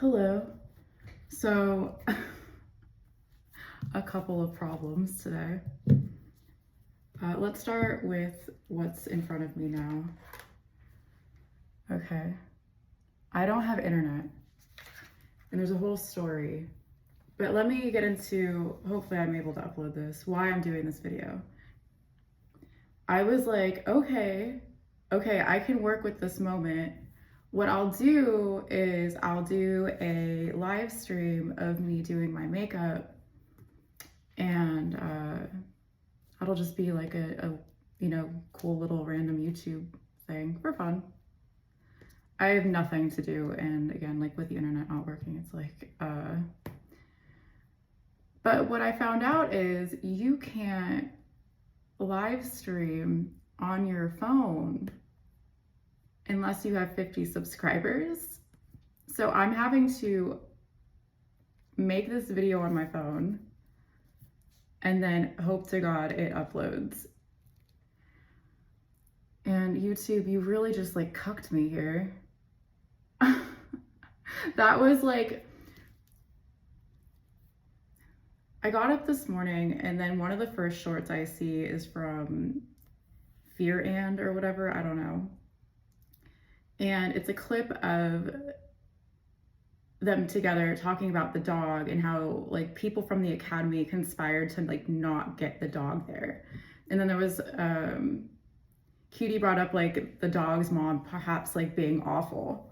Hello. So, a couple of problems today. Let's start with what's in front of me now. Okay. I don't have internet, and there's a whole story. But let me get into, hopefully I'm able to upload this, why I'm doing this video. I was like, okay, I can work with this moment. What I'll do is I'll do a live stream of me doing my makeup, and it'll just be like a cool little random YouTube thing for fun. I have nothing to do, and again, like with the internet not working, it's like but what I found out is you can't live stream on your phone unless you have 50 subscribers. So I'm having to make this video on my phone and then hope to God it uploads. And YouTube, you really just like cucked me here. That was like, I got up this morning and then one of the first shorts I see is from Fear and or whatever, I don't know. And it's a clip of them together talking about the dog and how like people from the academy conspired to like not get the dog there. And then there was Cutie brought up like the dog's mom perhaps like being awful.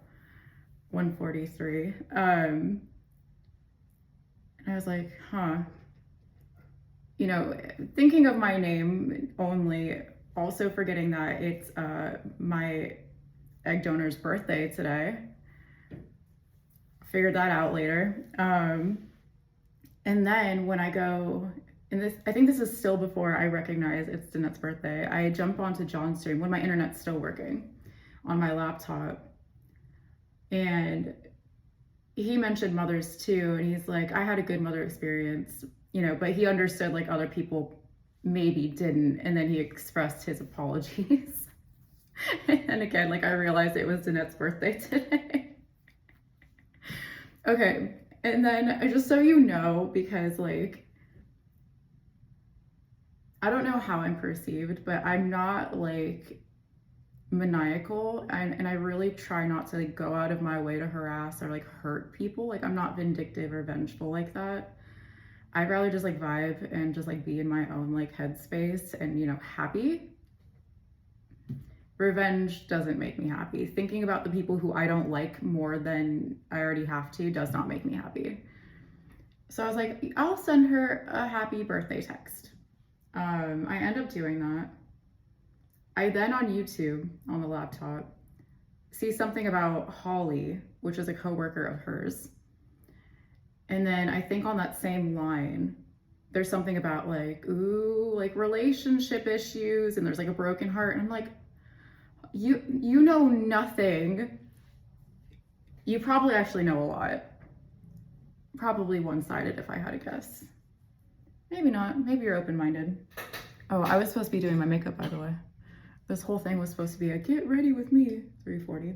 143. And I was like, thinking of my name only, also forgetting that it's my egg donor's birthday today. Figured that out later. And then when I go, and this, I think this is still before I recognize it's Danette's birthday, I jump onto John's stream when my internet's still working on my laptop. And he mentioned mothers too, and he's like, I had a good mother experience, but he understood like other people maybe didn't, and then he expressed his apologies. And again, like I realized it was Danette's birthday today. Okay, and then just so you know, because like, I don't know how I'm perceived, but I'm not like maniacal, and I really try not to like go out of my way to harass or like hurt people. Like I'm not vindictive or vengeful like that. I'd rather just like vibe and just like be in my own like headspace and happy. Revenge doesn't make me happy. Thinking about the people who I don't like more than I already have to does not make me happy. So I was like, I'll send her a happy birthday text. I end up doing that. I then on YouTube, on the laptop, see something about Holly, which is a coworker of hers. And then I think on that same line, there's something about like, ooh, like relationship issues, and there's like a broken heart. And I'm like, you know nothing. You probably actually know a lot. Probably one-sided if I had to guess. Maybe not. Maybe you're open-minded. Oh, I was supposed to be doing my makeup, by the way. This whole thing was supposed to be a get ready with me, 340.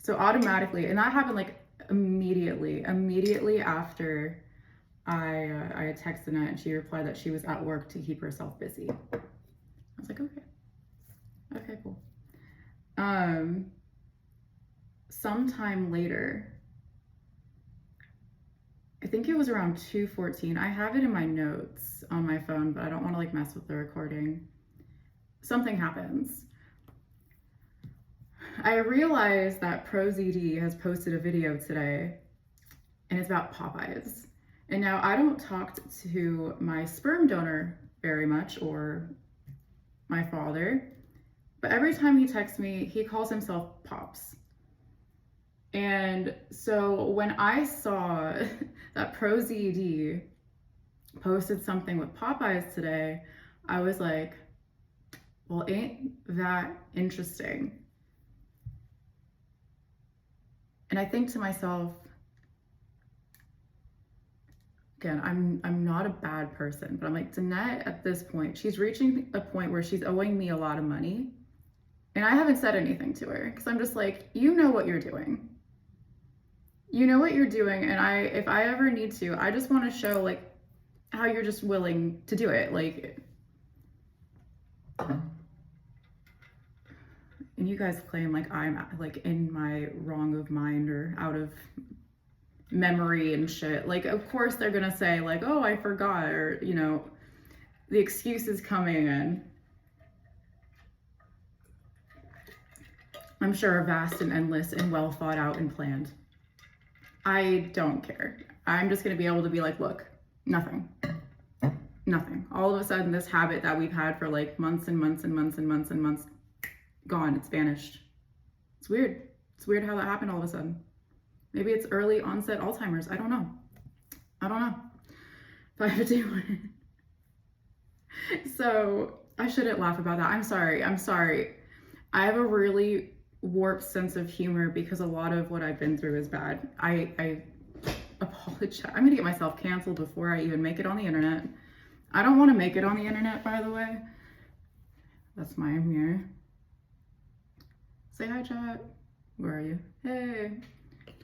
So automatically, and that happened like immediately after I had texted Annette, and she replied that she was at work to keep herself busy. I was like, okay, cool. Sometime later, I think it was around 2:14. I have it in my notes on my phone, but I don't want to like mess with the recording. Something happens. I realized that ProZD has posted a video today, and it's about Popeyes. And now I don't talk to my sperm donor very much, or my father, but every time he texts me, he calls himself Pops. And so when I saw that ProZD posted something with Popeyes today, I was like, well, ain't that interesting? And I think to myself, again, I'm not a bad person, but I'm like, Danette at this point, she's reaching a point where she's owing me a lot of money. And I haven't said anything to her because I'm just like, you know what you're doing. You know what you're doing. And if I ever need to, I just want to show like how you're just willing to do it. Like, and you guys claim like I'm like in my wrong of mind or out of memory and shit. Like, of course they're gonna say like, oh, I forgot, or, you know, the excuse is coming in. I'm sure vast and endless and well thought out and planned. I don't care. I'm just gonna be able to be like, look, nothing. All of a sudden, this habit that we've had for like months and months and months and months and months, gone, it's vanished. It's weird. It's weird how that happened all of a sudden. Maybe it's early onset Alzheimer's. I don't know. If I have to do it. So I shouldn't laugh about that. I'm sorry. I have a really warped sense of humor because a lot of what I've been through is bad. I apologize. I'm gonna get myself canceled before I even make it on the internet. I don't want to make it on the internet, by the way. That's my mirror. Say hi, chat. Where are you? Hey.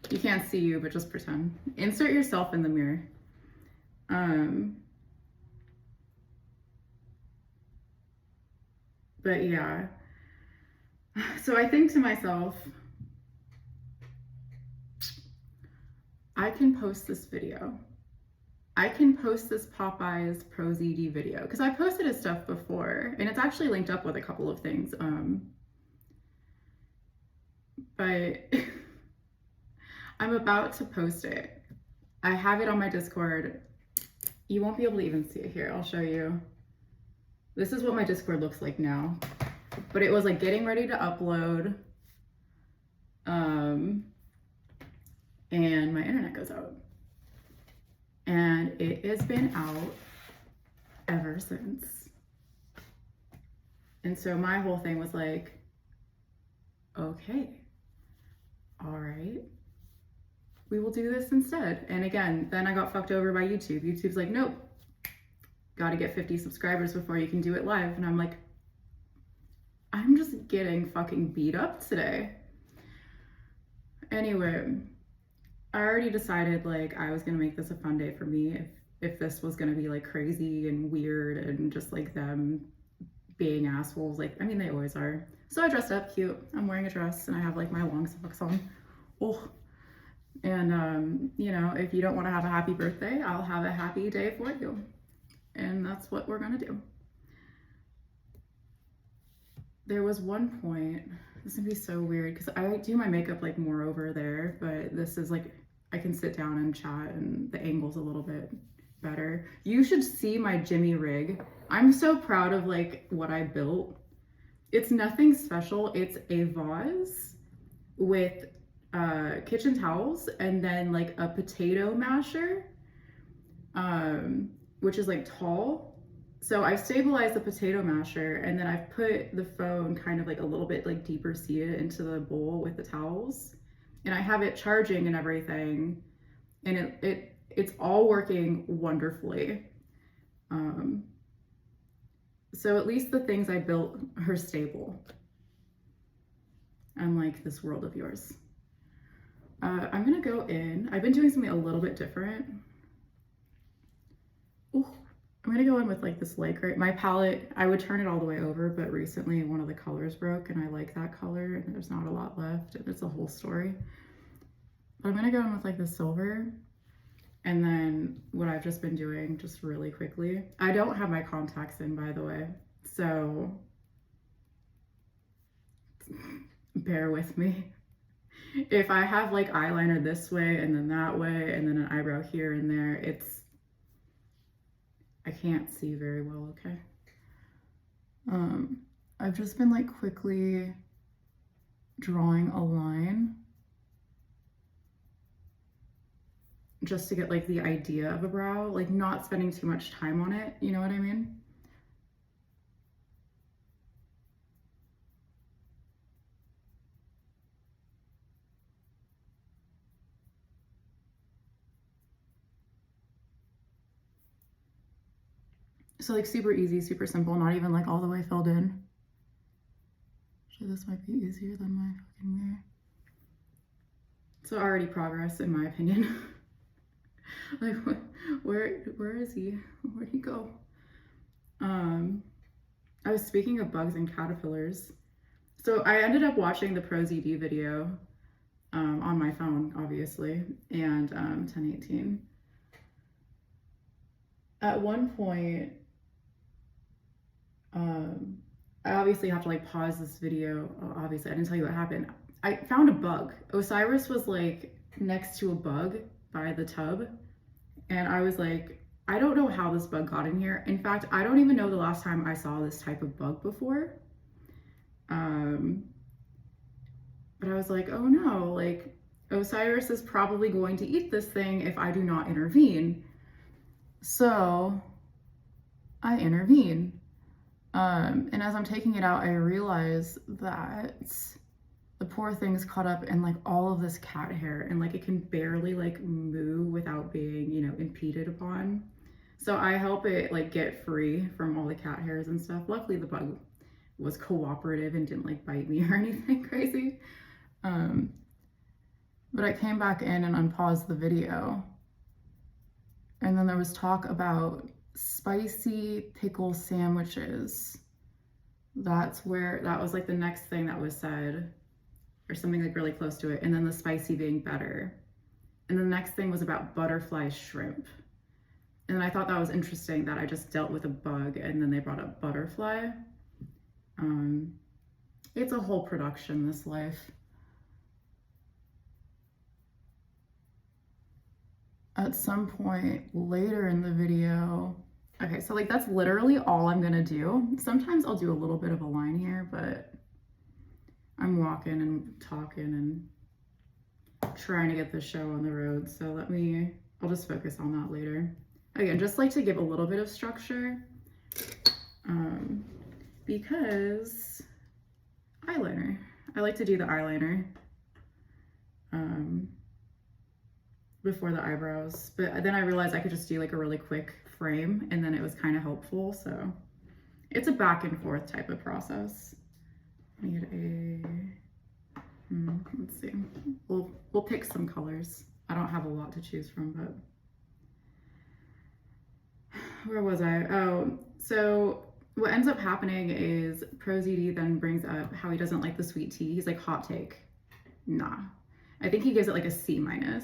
You can't see you, but just pretend. Insert yourself in the mirror. But yeah. So I think to myself, I can post this video. I can post this Popeyes Pro ZD video because I posted his stuff before and it's actually linked up with a couple of things. But I'm about to post it. I have it on my Discord. You won't be able to even see it here. I'll show you. This is what my Discord looks like now. But it was like getting ready to upload. And my internet goes out. And it has been out ever since. And so my whole thing was like, okay, all right, we will do this instead. And again, then I got fucked over by YouTube. YouTube's like, nope, got to get 50 subscribers before you can do it live. And I'm like, I'm just getting fucking beat up today. Anyway, I already decided like I was gonna make this a fun day for me if this was gonna be like crazy and weird and just like them being assholes. Like, I mean, they always are. So I dressed up cute. I'm wearing a dress and I have like my long socks on. Oh, and you know, if you don't want to have a happy birthday, I'll have a happy day for you. And that's what we're gonna do. There was one point, this is gonna be so weird because I do my makeup like more over there, but this is like, I can sit down and chat and the angle's a little bit better. You should see my Jimmy rig. I'm so proud of like what I built. It's nothing special. It's a vase with kitchen towels and then like a potato masher, which is like tall. So I've stabilized the potato masher and then I've put the phone kind of like a little bit like deeper seated into the bowl with the towels. And I have it charging and everything. And it's all working wonderfully. So at least the things I built are stable. Unlike this world of yours. I'm gonna go in. I've been doing something a little bit different. Ooh. I'm gonna go in with like this light gray. My palette, I would turn it all the way over, but recently one of the colors broke and I like that color and there's not a lot left and it's a whole story. But I'm gonna go in with like the silver and then what I've just been doing just really quickly. I don't have my contacts in, by the way, so bear with me. If I have like eyeliner this way and then that way and then an eyebrow here and there, I can't see very well, okay? I've just been like quickly drawing a line just to get like the idea of a brow, like not spending too much time on it, you know what I mean? So like super easy, super simple, not even like all the way filled in. Actually, this might be easier than my fucking mirror. So already progress, in my opinion. Like, where is he? Where'd he go? I was speaking of bugs and caterpillars. So I ended up watching the ProZD video on my phone, obviously, and 1018. At one point, I obviously have to like pause this video. Obviously, I didn't tell you what happened. I found a bug. Osiris was like next to a bug by the tub, and I was like, I don't know how this bug got in here. In fact, I don't even know the last time I saw this type of bug before. But I was like, oh no, like Osiris is probably going to eat this thing if I do not intervene. So I intervene. And as I'm taking it out, I realize that the poor thing's caught up in like all of this cat hair, and like it can barely like move without being, you know, impeded upon. So I help it like get free from all the cat hairs and stuff. Luckily the bug was cooperative and didn't like bite me or anything crazy. But I came back in and unpaused the video. And then there was talk about spicy pickle sandwiches. That was like the next thing that was said, or something like really close to it. And then the spicy being better. And the next thing was about butterfly shrimp. And I thought that was interesting that I just dealt with a bug and then they brought up butterfly. It's a whole production, this life. At some point later in the video, okay, so like that's literally all I'm gonna do. Sometimes I'll do a little bit of a line here, but I'm walking and talking and trying to get the show on the road. So I'll just focus on that later. Again, just like to give a little bit of structure, because eyeliner. I like to do the eyeliner before the eyebrows, but then I realized I could just do like a really quick frame and then it was kind of helpful. So it's a back and forth type of process. I need let's see. We'll pick some colors. I don't have a lot to choose from, but where was I? Oh, so what ends up happening is ProZD then brings up how he doesn't like the sweet tea. He's like, hot take. Nah. I think he gives it like a C-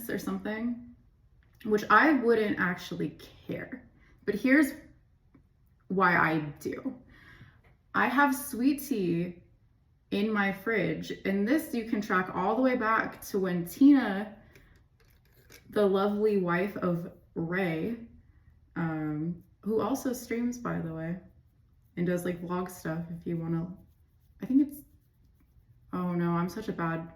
or something, which I wouldn't actually care. But here's why I do. I have sweet tea in my fridge, and this you can track all the way back to when Tina, the lovely wife of Ray, who also streams, by the way, and does like vlog stuff if you want to. I think it's, oh no, I'm such a bad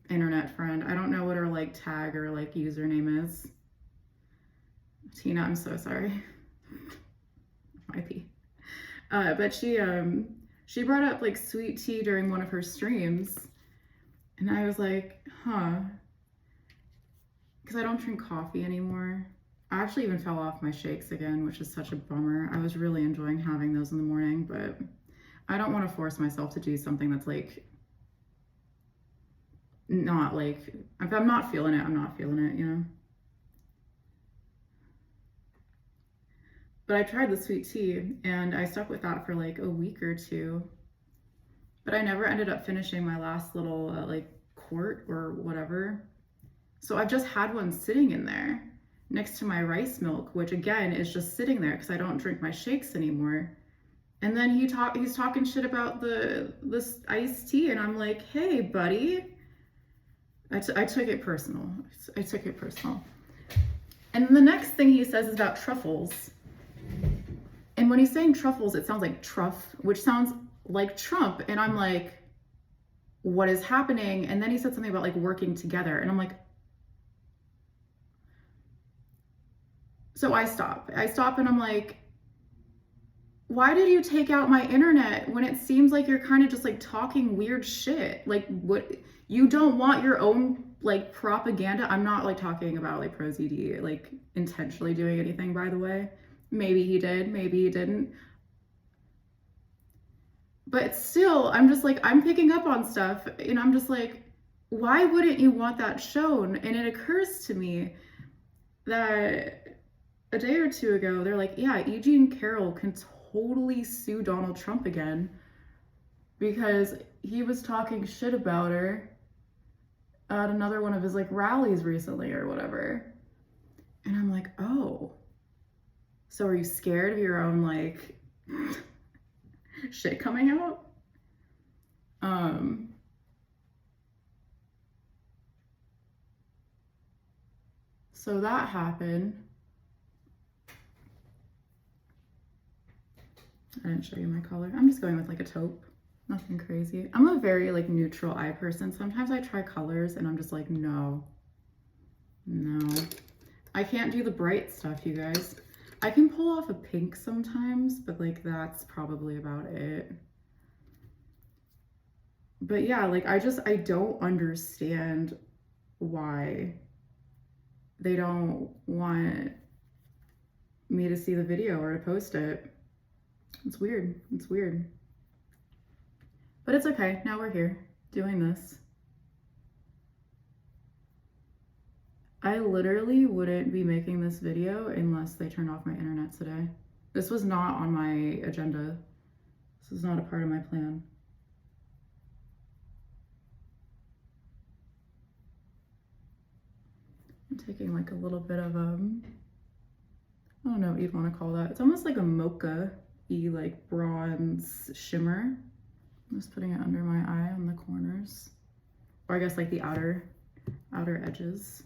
internet friend. I don't know what her like tag or like username is. Tina, I'm so sorry. Might be. But she brought up like sweet tea during one of her streams, and I was like, huh, because I don't drink coffee anymore. I actually even fell off my shakes again, which is such a bummer. I was really enjoying having those in the morning, but I don't want to force myself to do something that's like not like, if I'm not feeling it, I'm not feeling it, you know? But I tried the sweet tea and I stuck with that for like a week or two, but I never ended up finishing my last little like quart or whatever. So I've just had one sitting in there next to my rice milk, which again is just sitting there because I don't drink my shakes anymore. And then he's talking shit about this iced tea, and I'm like, hey buddy, I took it personal. I took it personal. And the next thing he says is about truffles. And when he's saying truffles, it sounds like truff, which sounds like Trump. And I'm like, what is happening? And then he said something about like working together. And I'm like, so I stop and I'm like, why did you take out my internet when it seems like you're kind of just like talking weird shit? Like, what, you don't want your own like propaganda? I'm not like talking about like ProZD like intentionally doing anything, by the way. Maybe he did, maybe he didn't. But still, I'm just like, I'm picking up on stuff and I'm just like, why wouldn't you want that shown? And it occurs to me that a day or two ago, they're like, yeah, E. Jean Carroll can totally sue Donald Trump again because he was talking shit about her at another one of his like rallies recently or whatever. And I'm like, oh, so are you scared of your own like shit coming out? So that happened. I didn't show you my color. I'm just going with like a taupe. Nothing crazy. I'm a very like neutral eye person. Sometimes I try colors and I'm just like, no. I can't do the bright stuff, you guys. I can pull off a pink sometimes, but like that's probably about it. But yeah, like I don't understand why they don't want me to see the video or to post it. It's weird. It's weird. But it's okay. Now we're here doing this. I literally wouldn't be making this video unless they turned off my internet today. This was not on my agenda. This was not a part of my plan. I'm taking like a little bit of I don't know what you'd want to call that. It's almost like a mocha-y like bronze shimmer. I'm just putting it under my eye on the corners. Or I guess like the outer edges.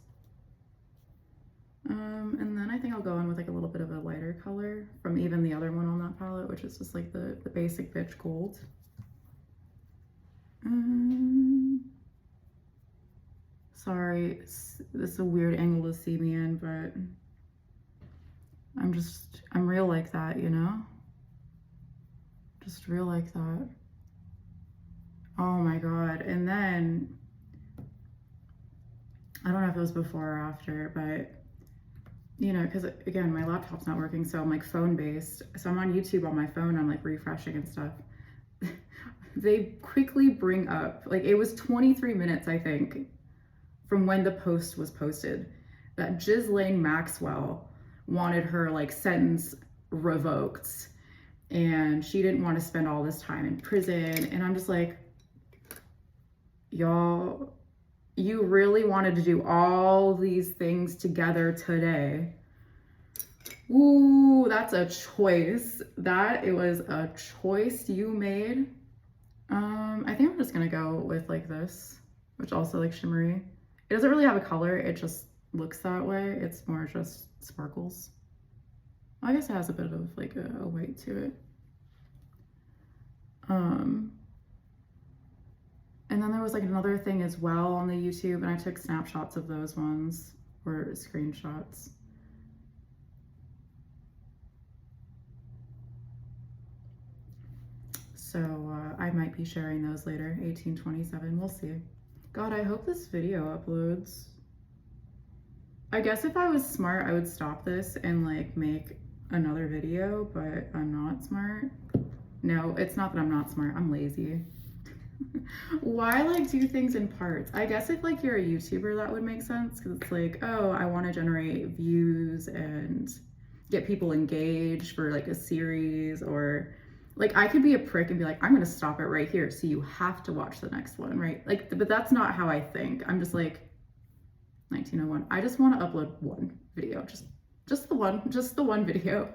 And then I think I'll go in with like a little bit of a lighter color from even the other one on that palette, which is just like the basic bitch gold. Sorry, this is a weird angle to see me in, but I'm real like that, you know? Just real like that. Oh my God. And then, I don't know if it was before or after, but you know, because again, my laptop's not working, so I'm like phone based. So I'm on YouTube on my phone, I'm like refreshing and stuff. They quickly bring up, like it was 23 minutes, I think, from when the post was posted, that Ghislaine Maxwell wanted her like sentence revoked and she didn't want to spend all this time in prison. And I'm just like, y'all, you really wanted to do all these things together today. Ooh, that's a choice. It was a choice you made. I think I'm just gonna go with like this, which also like shimmery. It doesn't really have a color, it just looks that way. It's more just sparkles. I guess it has a bit of like a weight to it. And then there was like another thing as well on the YouTube, and I took snapshots of those ones, or screenshots. So I might be sharing those later, 1827, we'll see. God, I hope this video uploads. I guess if I was smart, I would stop this and like make another video, but I'm not smart. No, it's not that I'm not smart, I'm lazy. Why like do things in parts? I guess if like you're a YouTuber, that would make sense, because it's like, oh, I want to generate views and get people engaged for like a series, or like I could be a prick and be like, I'm gonna stop it right here, so you have to watch the next one, right? Like, but that's not how I think. I'm just like, 1901. I just want to upload one video, just the one video.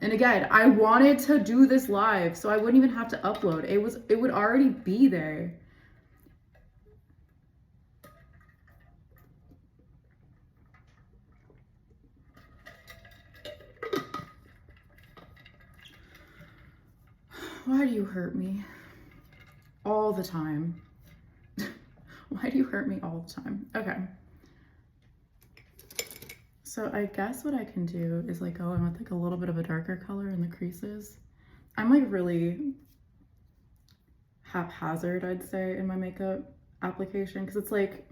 And again, I wanted to do this live, so I wouldn't even have to upload. It would already be there. Why do you hurt me all the time? Why do you hurt me all the time? Okay. So I guess what I can do is like go in with like a little bit of a darker color in the creases. I'm like really haphazard, I'd say, in my makeup application, because it's like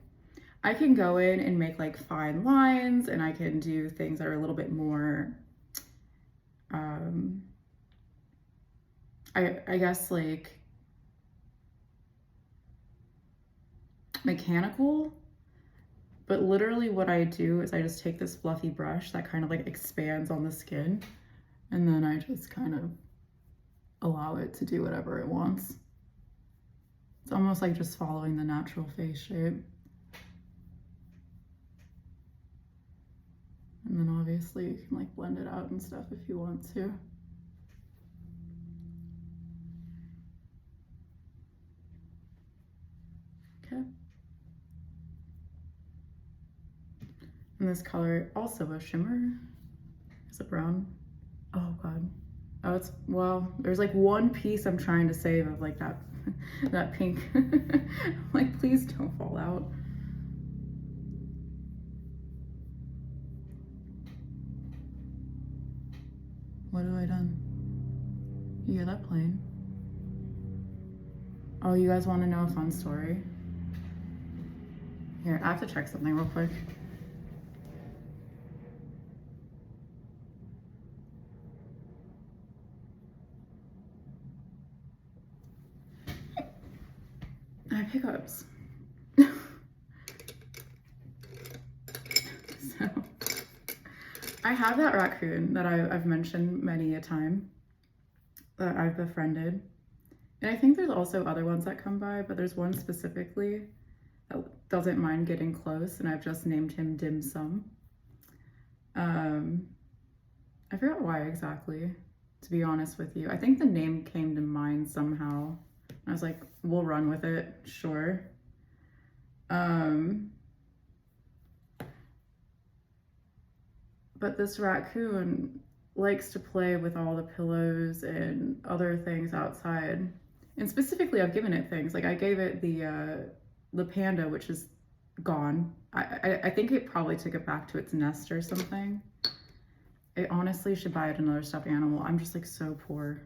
I can go in and make like fine lines, and I can do things that are a little bit more I guess like mechanical, but literally what I do is I just take this fluffy brush that kind of like expands on the skin, and then I just kind of allow it to do whatever it wants. It's almost like just following the natural face shape. And then obviously you can like blend it out and stuff if you want to. Okay. And this color, also a shimmer. Is it brown? Oh God. Oh, it's, well, there's like one piece I'm trying to save of like that, that pink. I'm like, please don't fall out. What have I done? You hear that playing? Oh, you guys want to know a fun story? Here, I have to check something real quick. I have hiccups. So, I have that raccoon that I've mentioned many a time that I've befriended. And I think there's also other ones that come by, but there's one specifically that doesn't mind getting close, and I've just named him Dim Sum. I forgot why exactly, to be honest with you. I think the name came to mind somehow. I was like, we'll run with it, sure. But this raccoon likes to play with all the pillows and other things outside. And specifically, I've given it things. Like I gave it the panda, which is gone. I think it probably took it back to its nest or something. I honestly should buy it another stuffed animal. I'm just like so poor.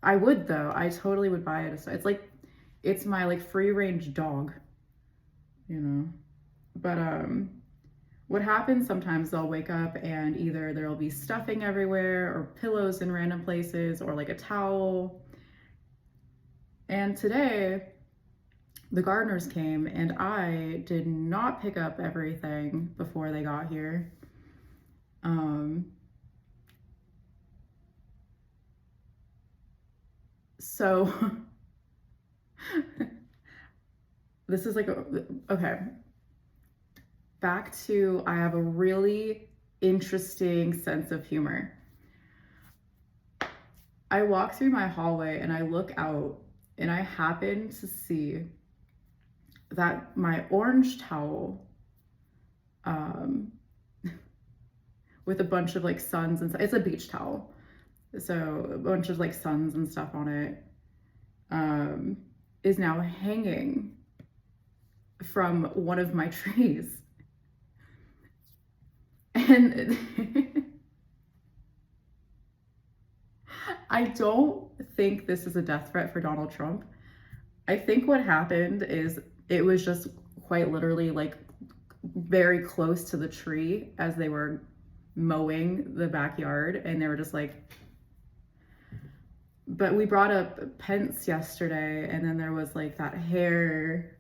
I would though. I totally would buy it. It's like, it's my like free range dog, you know. But what happens sometimes, they'll wake up and either there'll be stuffing everywhere or pillows in random places or like a towel. And today the gardeners came and I did not pick up everything before they got here. So this is like, okay. Back to, I have a really interesting sense of humor. I walk through my hallway and I look out and I happen to see that my orange towel with a bunch of like suns and it's a beach towel. So a bunch of like suns and stuff on it is now hanging from one of my trees. And I don't think this is a death threat for Donald Trump. I think what happened is it was just quite literally like very close to the tree as they were mowing the backyard, and they were just like, but we brought up Pence yesterday, and then there was like that hair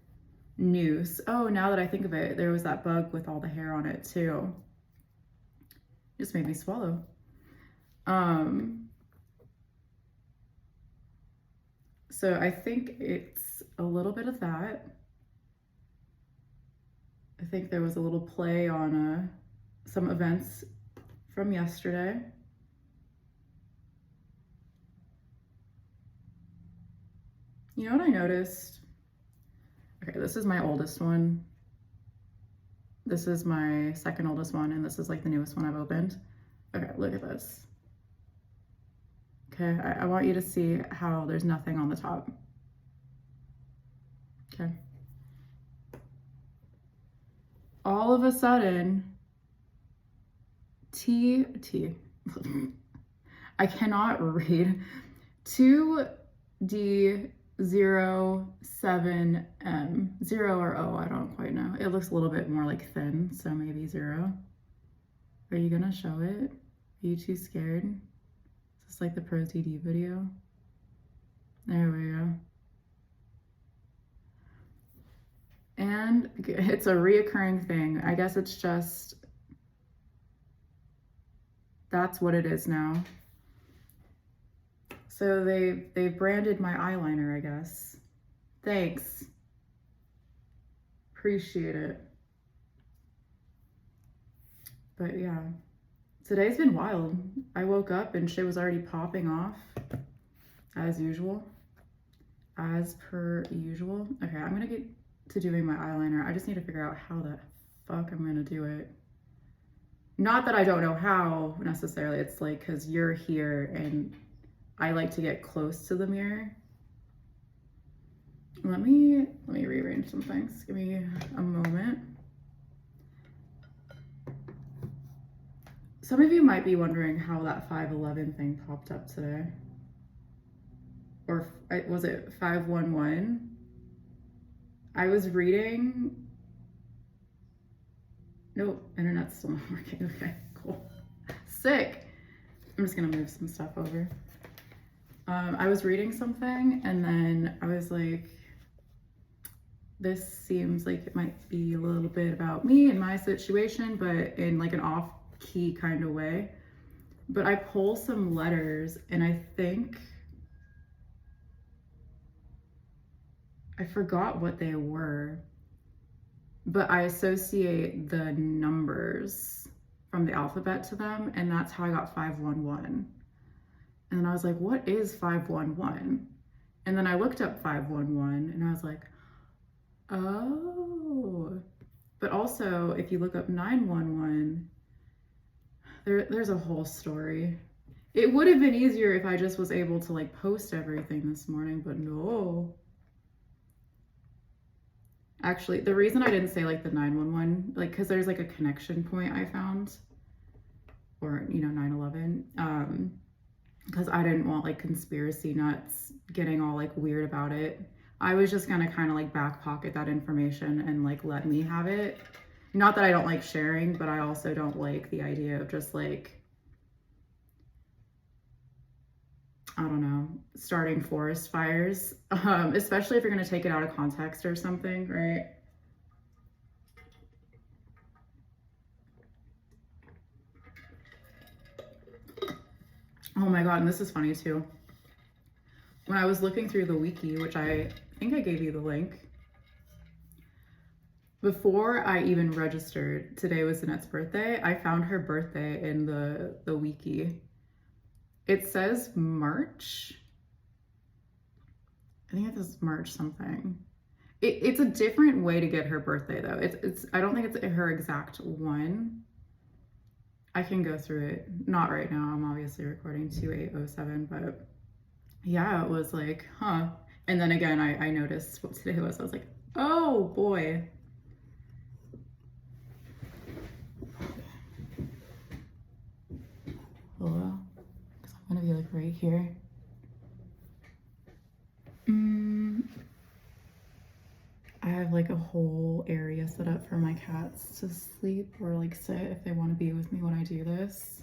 noose. Oh, now that I think of it, there was that bug with all the hair on it too. Just made me swallow. So I think it's a little bit of that. I think there was a little play on some events from yesterday. You know what I noticed? Okay, this is my oldest one. This is my second oldest one, and this is like the newest one I've opened. Okay, look at this. Okay, I want you to see how there's nothing on the top. Okay. All of a sudden, I cannot read, 2D07M, 0 or O, I don't quite know. It looks a little bit more like thin, so maybe 0. Are you gonna show it? Are you too scared? Is It's like the Pro TD video. There we go. And it's a reoccurring thing. I guess it's just, that's what it is now. So they've branded my eyeliner, I guess. Thanks. Appreciate it. But yeah, today's been wild. I woke up and shit was already popping off as usual. As per usual. Okay, I'm gonna get to doing my eyeliner. I just need to figure out how the fuck I'm gonna do it. Not that I don't know how necessarily, it's like because you're here and I like to get close to the mirror. Let me rearrange some things. Give me a moment. Some of you might be wondering how that 511 thing popped up today. Or was it 511? I was reading. Nope, internet's still not working. Okay, cool. Sick. I'm just gonna move some stuff over. I was reading something and then I was like, this seems like it might be a little bit about me and my situation, but in like an off-key kind of way. But I pull some letters and I think, I forgot what they were, but I associate the numbers from the alphabet to them, and that's how I got 511. And then I was like, what is 511? And then I looked up 511 and I was like, oh. But also, if you look up 911, there's a whole story. It would have been easier if I just was able to like post everything this morning, but no. Actually, the reason I didn't say like the 911, like, because there's like a connection point I found, or, you know, 9/11, because I didn't want like conspiracy nuts getting all like weird about it. I was just gonna kind of like back pocket that information and like let me have it. Not that I don't like sharing, but I also don't like the idea of just like, I don't know, starting forest fires, especially if you're gonna take it out of context or something, right? Oh my God, and this is funny too. When I was looking through the wiki, which I think I gave you the link, before I even registered, today was Danette's birthday, I found her birthday in the wiki. It says March. I think it says March something. It's a different way to get her birthday though. It's I don't think it's her exact one. I can go through it. Not right now. I'm obviously recording 2807, but yeah, it was like, huh. And then again, I noticed what today was. I was like, oh boy. Hello? Because I'm gonna be like right here. I have like a whole area set up for my cats to sleep or like sit if they want to be with me when I do this.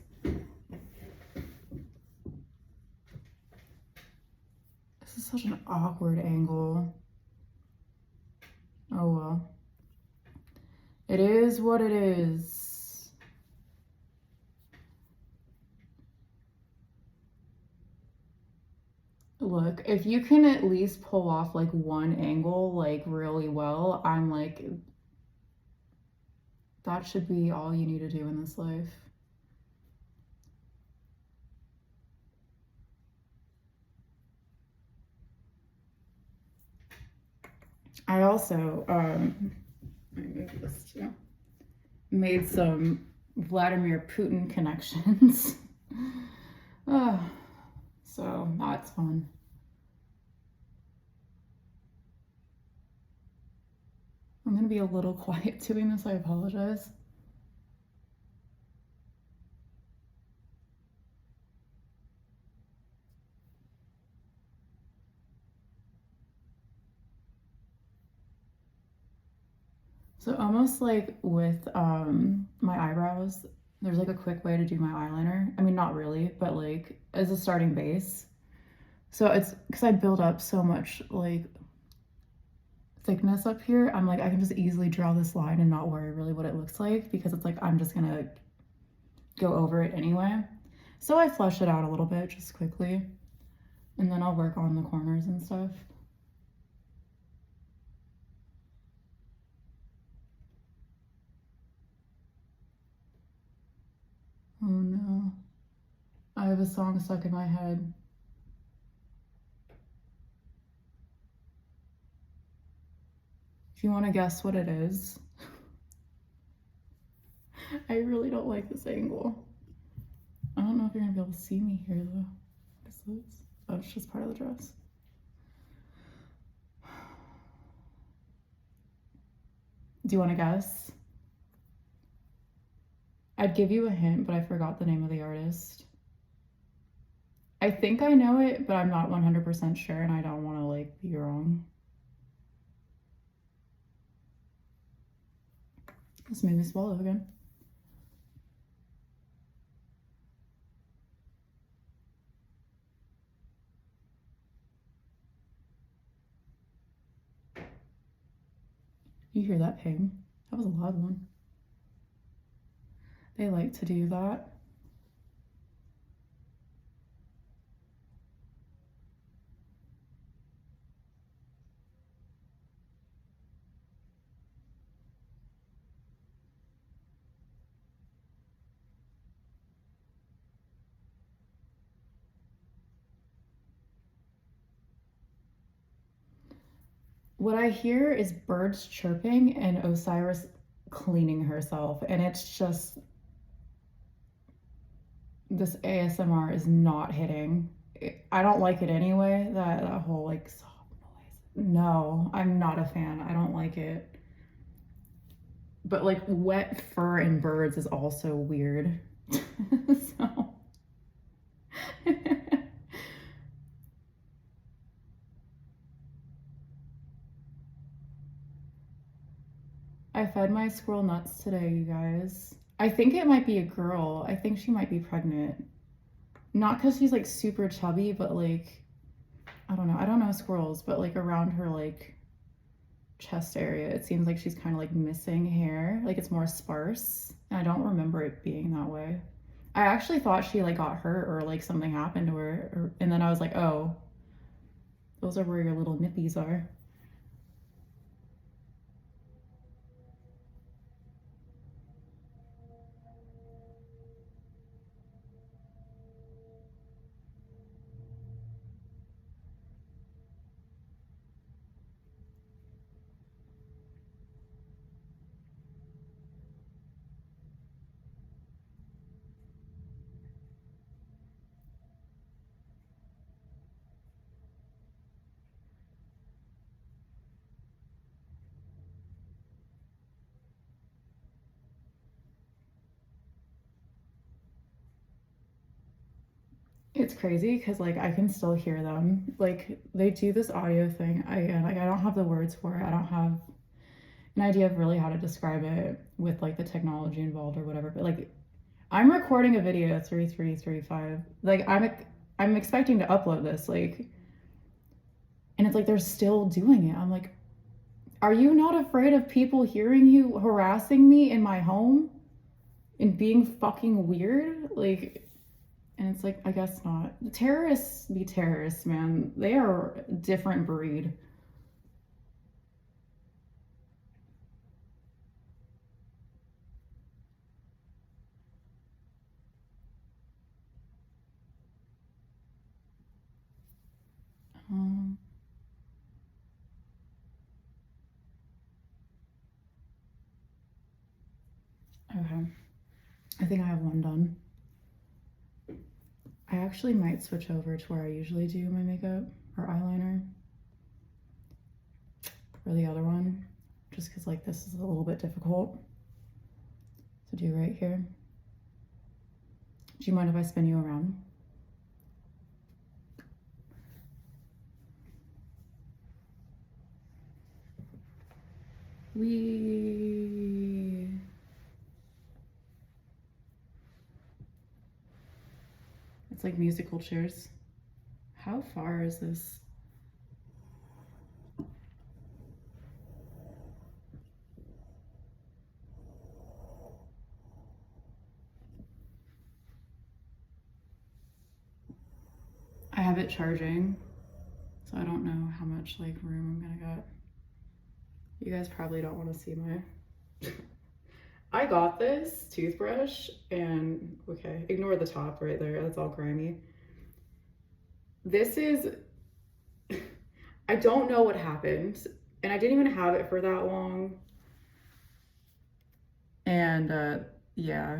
This is such an awkward angle. Oh well. It is what it is. Look, if you can at least pull off like one angle like really well, I'm like, that should be all you need to do in this life. I also made some Vladimir Putin connections. So that's fun. I'm gonna be a little quiet doing this, I apologize. So almost like with my eyebrows, there's like a quick way to do my eyeliner. I mean, not really, but like as a starting base. So it's because I build up so much like thickness up here. I'm like, I can just easily draw this line and not worry really what it looks like because it's like I'm just gonna go over it anyway. So I flush it out a little bit just quickly, and then I'll work on the corners and stuff. Oh no. I have a song stuck in my head. If you want to guess what it is, I really don't like this angle. I don't know if you're gonna be able to see me here though. What is this? Oh, it's just part of the dress. Do you want to guess? I'd give you a hint, but I forgot the name of the artist. I think I know it, but I'm not 100% sure, and I don't want to like be wrong. This made me swallow again. You hear that ping? That was a loud one. They like to do that. What I hear is birds chirping and Osiris cleaning herself, and it's just this ASMR is not hitting. I don't like it anyway. That whole like soft noise. No, I'm not a fan. I don't like it. But like wet fur and birds is also weird. So I fed my squirrel nuts today, you guys. I think it might be a girl. I think she might be pregnant. Not because she's like super chubby, but like, I don't know. I don't know squirrels, but like around her like chest area, it seems like she's kind of like missing hair. Like it's more sparse. And I don't remember it being that way. I actually thought she like got hurt or like something happened to her. And then I was like, oh, those are where your little nippies are. It's crazy because like I can still hear them. Like they do this audio thing. I don't have the words for it. I don't have an idea of really how to describe it with like the technology involved or whatever. But like I'm recording a video 3335. Like I'm expecting to upload this like and it's like they're still doing it. I'm like, are you not afraid of people hearing you harassing me in my home and being fucking weird? Like and it's like, I guess not. The terrorists be terrorists, man. They are a different breed. Um, okay. I think I have one done. I actually might switch over to where I usually do my makeup or eyeliner or the other one, just because like this is a little bit difficult to do right here. Do you mind if I spin you around? We It's like musical chairs. How far is this? I have it charging, so I don't know how much like room I'm gonna get. You guys probably don't want to see my I got this toothbrush and okay, ignore the top right there. That's all grimy. This is I don't know what happened, and I didn't even have it for that long. And yeah,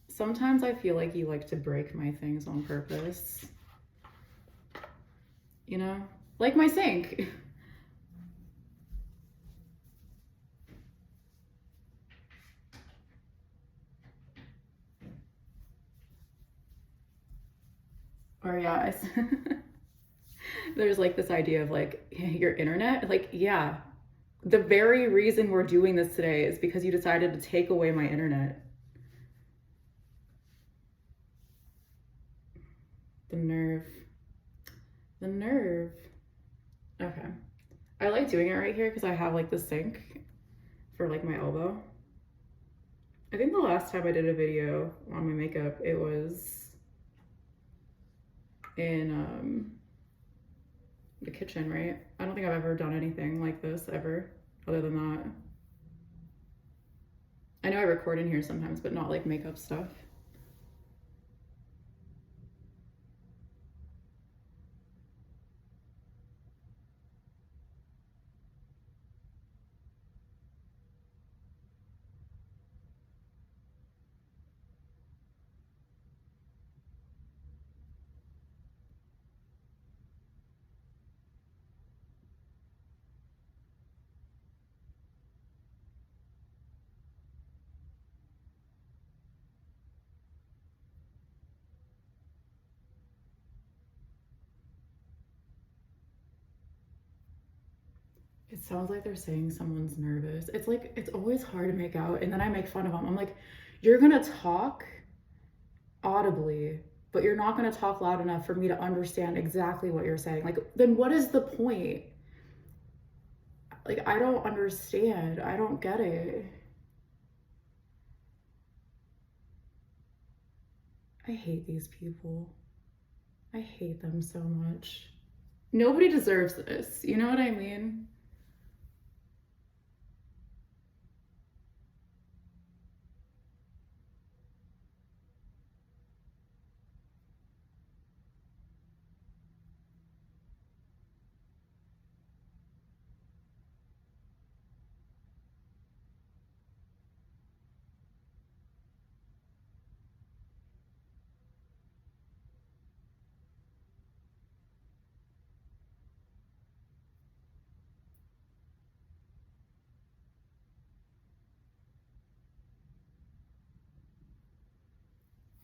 sometimes I feel like you like to break my things on purpose. You know, like my sink. Or yeah, there's like this idea of like your internet. Like, yeah, the very reason we're doing this today is because you decided to take away my internet. The nerve. The nerve. Okay. I like doing it right here because I have like the sink for like my elbow. I think the last time I did a video on my makeup, it was in the kitchen, right? I don't think I've ever done anything like this ever, other than that. I know I record in here sometimes, but not like makeup stuff. It sounds like they're saying someone's nervous. It's like, it's always hard to make out. And then I make fun of them. I'm like, you're gonna talk audibly, but you're not gonna talk loud enough for me to understand exactly what you're saying. Like, then what is the point? Like, I don't understand. I don't get it. I hate these people. I hate them so much. Nobody deserves this. You know what I mean?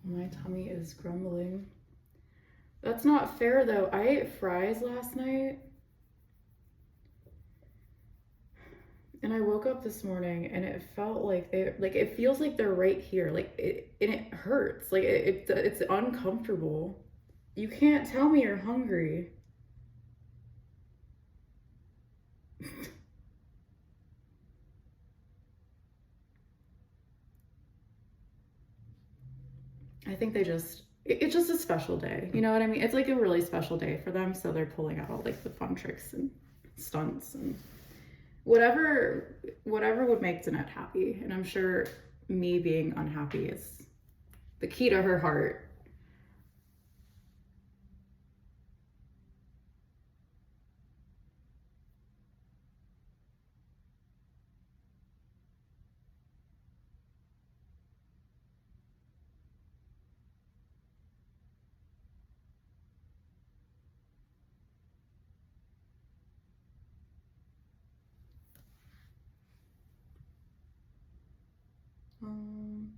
My tummy is grumbling. That's not fair though. I ate fries last night and I woke up this morning and it felt like it feels like they're right here. Like and it hurts. Like it's uncomfortable. You can't tell me you're hungry. I think it's just a special day. You know what I mean? It's like a really special day for them. So they're pulling out all like the fun tricks and stunts and whatever would make Danette happy. And I'm sure me being unhappy is the key to her heart. Um,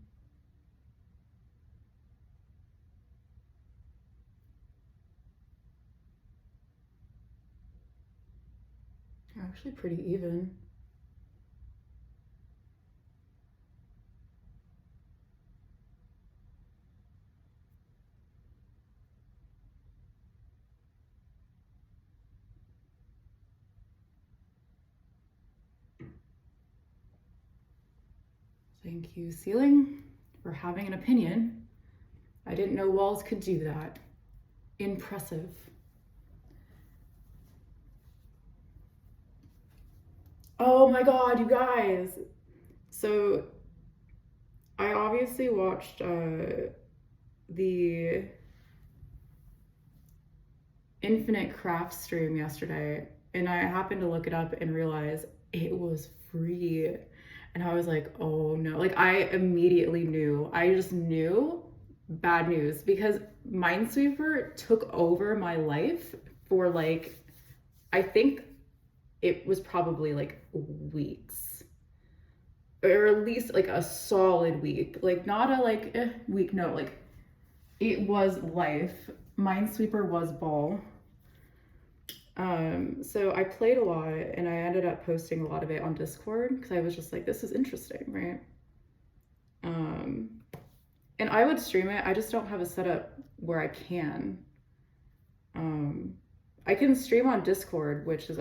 Actually pretty even. Thank you, ceiling, for having an opinion. I didn't know walls could do that. Impressive. Oh my god, you guys. So I obviously watched the Infinite Craft stream yesterday, and I happened to look it up and realize it was free. And I was like, oh no. Like, I immediately knew. I just knew bad news, because Minesweeper took over my life for like, I think it was probably like weeks, or at least like a solid week. Like, not a like week, no, like it was life. Minesweeper was ball. So I played a lot, and I ended up posting a lot of it on Discord because I was just like, this is interesting, right? And I would stream it. I just don't have a setup where I can. I can stream on Discord, which is,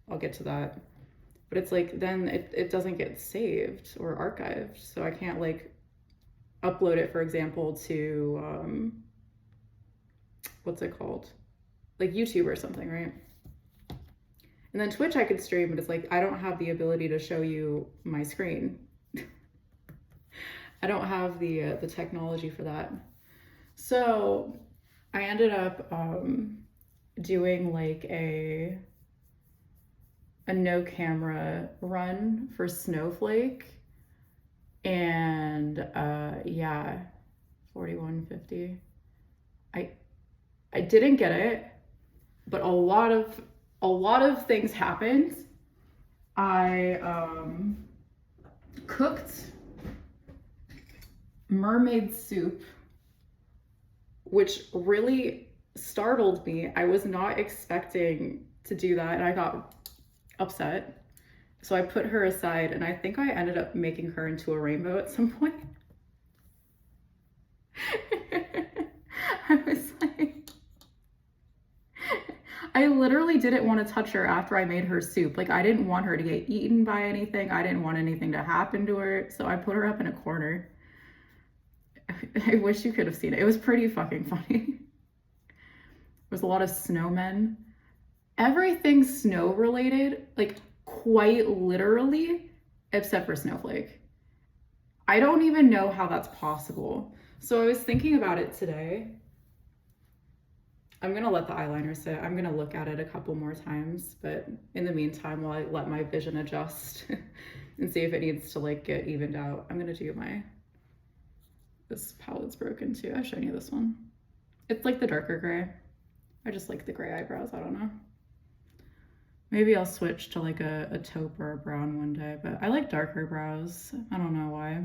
I'll get to that. But it's like, then it doesn't get saved or archived. So I can't like upload it, for example, to, what's it called? Like YouTube or something, right? And then Twitch I could stream, but it's like, I don't have the ability to show you my screen. I don't have the technology for that. So I ended up doing like a no camera run for Snowflake, and yeah, 4150. I didn't get it, but a lot of things happened. I cooked mermaid soup, which really startled me. I was not expecting to do that, and I got upset. So I put her aside, and I think I ended up making her into a rainbow at some point. I was like, I literally didn't want to touch her after I made her soup. Like, I didn't want her to get eaten by anything. I didn't want anything to happen to her. So I put her up in a corner. I wish you could have seen it. It was pretty fucking funny. There was a lot of snowmen. Everything snow related, like quite literally, except for Snowflake. I don't even know how that's possible. So I was thinking about it today. I'm gonna let the eyeliner sit. I'm gonna look at it a couple more times, but in the meantime, while I let my vision adjust and see if it needs to like get evened out, I'm gonna do this palette's broken too. I've shown you this one. It's like the darker gray. I just like the gray eyebrows, I don't know. Maybe I'll switch to like a taupe or a brown one day, but I like darker brows. I don't know why.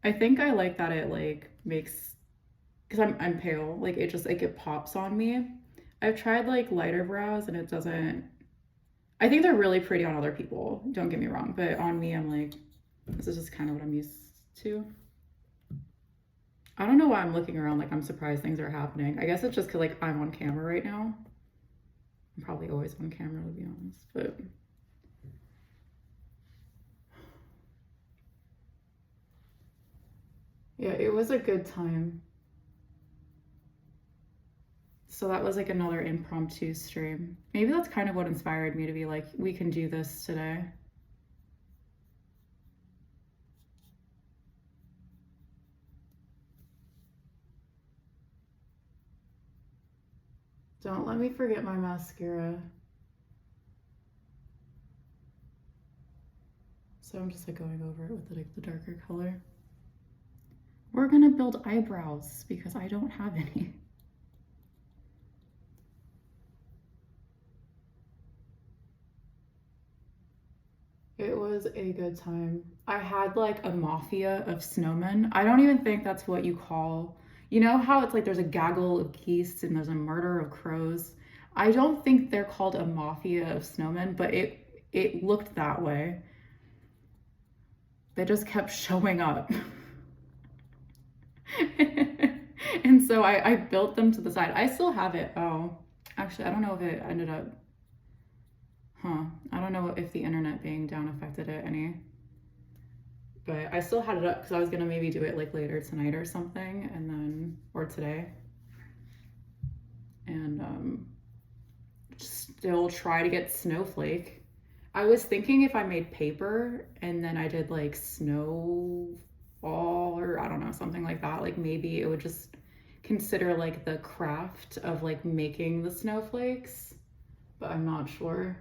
I think I like that it like makes, because I'm pale, like it just like it pops on me. I've tried like lighter brows and it doesn't, I think they're really pretty on other people, don't get me wrong, but on me I'm like, this is just kind of what I'm used to. I don't know why I'm looking around like I'm surprised things are happening. I guess it's just because like I'm on camera right now. I'm probably always on camera, to be honest, but yeah, it was a good time. So that was like another impromptu stream. Maybe that's kind of what inspired me to be like, we can do this today. Don't let me forget my mascara. So I'm just like going over it with like the darker color. We're gonna build eyebrows because I don't have any. It was a good time. I had like a mafia of snowmen. I don't even think that's what you call, you know how it's like there's a gaggle of geese and there's a murder of crows. I don't think they're called a mafia of snowmen, but it looked that way. They just kept showing up. And so I built them to the side. I still have it. Oh, actually, I don't know if it ended up, I don't know if the internet being down affected it any. But I still had it up because I was gonna maybe do it like later tonight or something, and then, or today. And still try to get snowflake. I was thinking if I made paper and then I did like snowfall or I don't know, something like that, like maybe it would just consider like the craft of like making the snowflakes, but I'm not sure.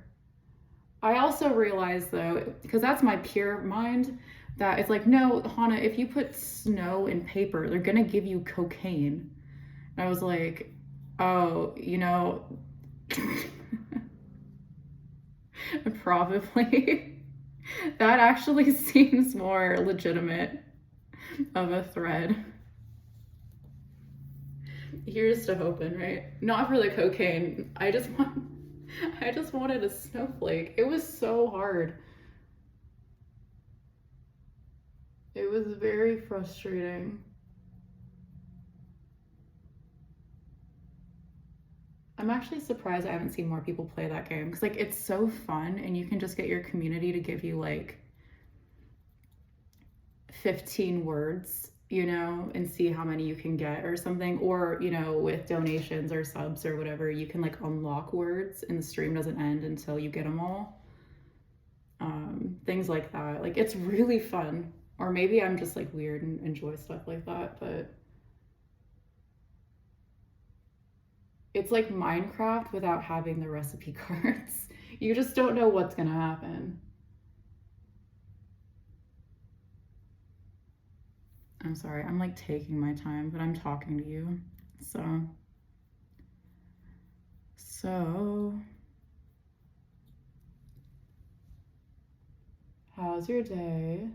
I also realized though, because that's my pure mind, that it's like, no, Hannah, if you put snow in paper, they're gonna give you cocaine. And I was like, oh, you know, probably. That actually seems more legitimate of a thread. Here's to hoping, right? Not for the cocaine. I just wanted a snowflake. It was so hard. It was very frustrating. I'm actually surprised I haven't seen more people play that game because like it's so fun and you can just get your community to give you like 15 words, you know, and see how many you can get or something. Or, you know, with donations or subs or whatever, you can like unlock words and the stream doesn't end until you get them all. Things like that. Like it's really fun. Or maybe I'm just like weird and enjoy stuff like that, but it's like Minecraft without having the recipe cards. You just don't know what's gonna happen. I'm sorry, I'm like taking my time, but I'm talking to you. So, how's your day?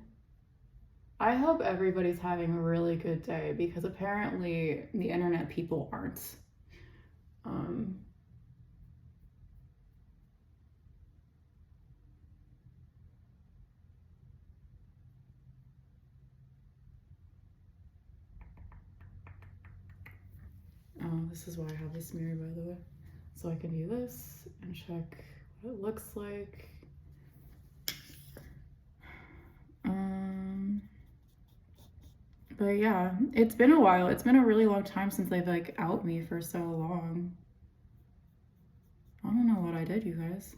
I hope everybody's having a really good day because apparently the internet people aren't. Um, oh, this is why I have this mirror, by the way. So I can do this and check what it looks like. But yeah, it's been a while. It's been a really long time since they've like out me for so long. I don't know what I did, you guys.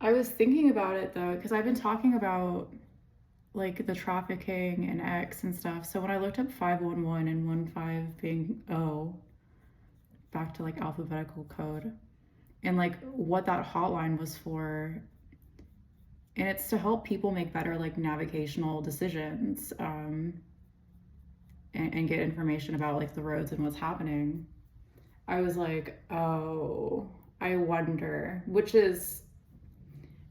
I was thinking about it though, because I've been talking about like the trafficking and X and stuff. So when I looked up 511 and 15 being O, back to like alphabetical code, and like what that hotline was for, and it's to help people make better like navigational decisions, and get information about like the roads and what's happening. I was like, oh, I wonder, which is,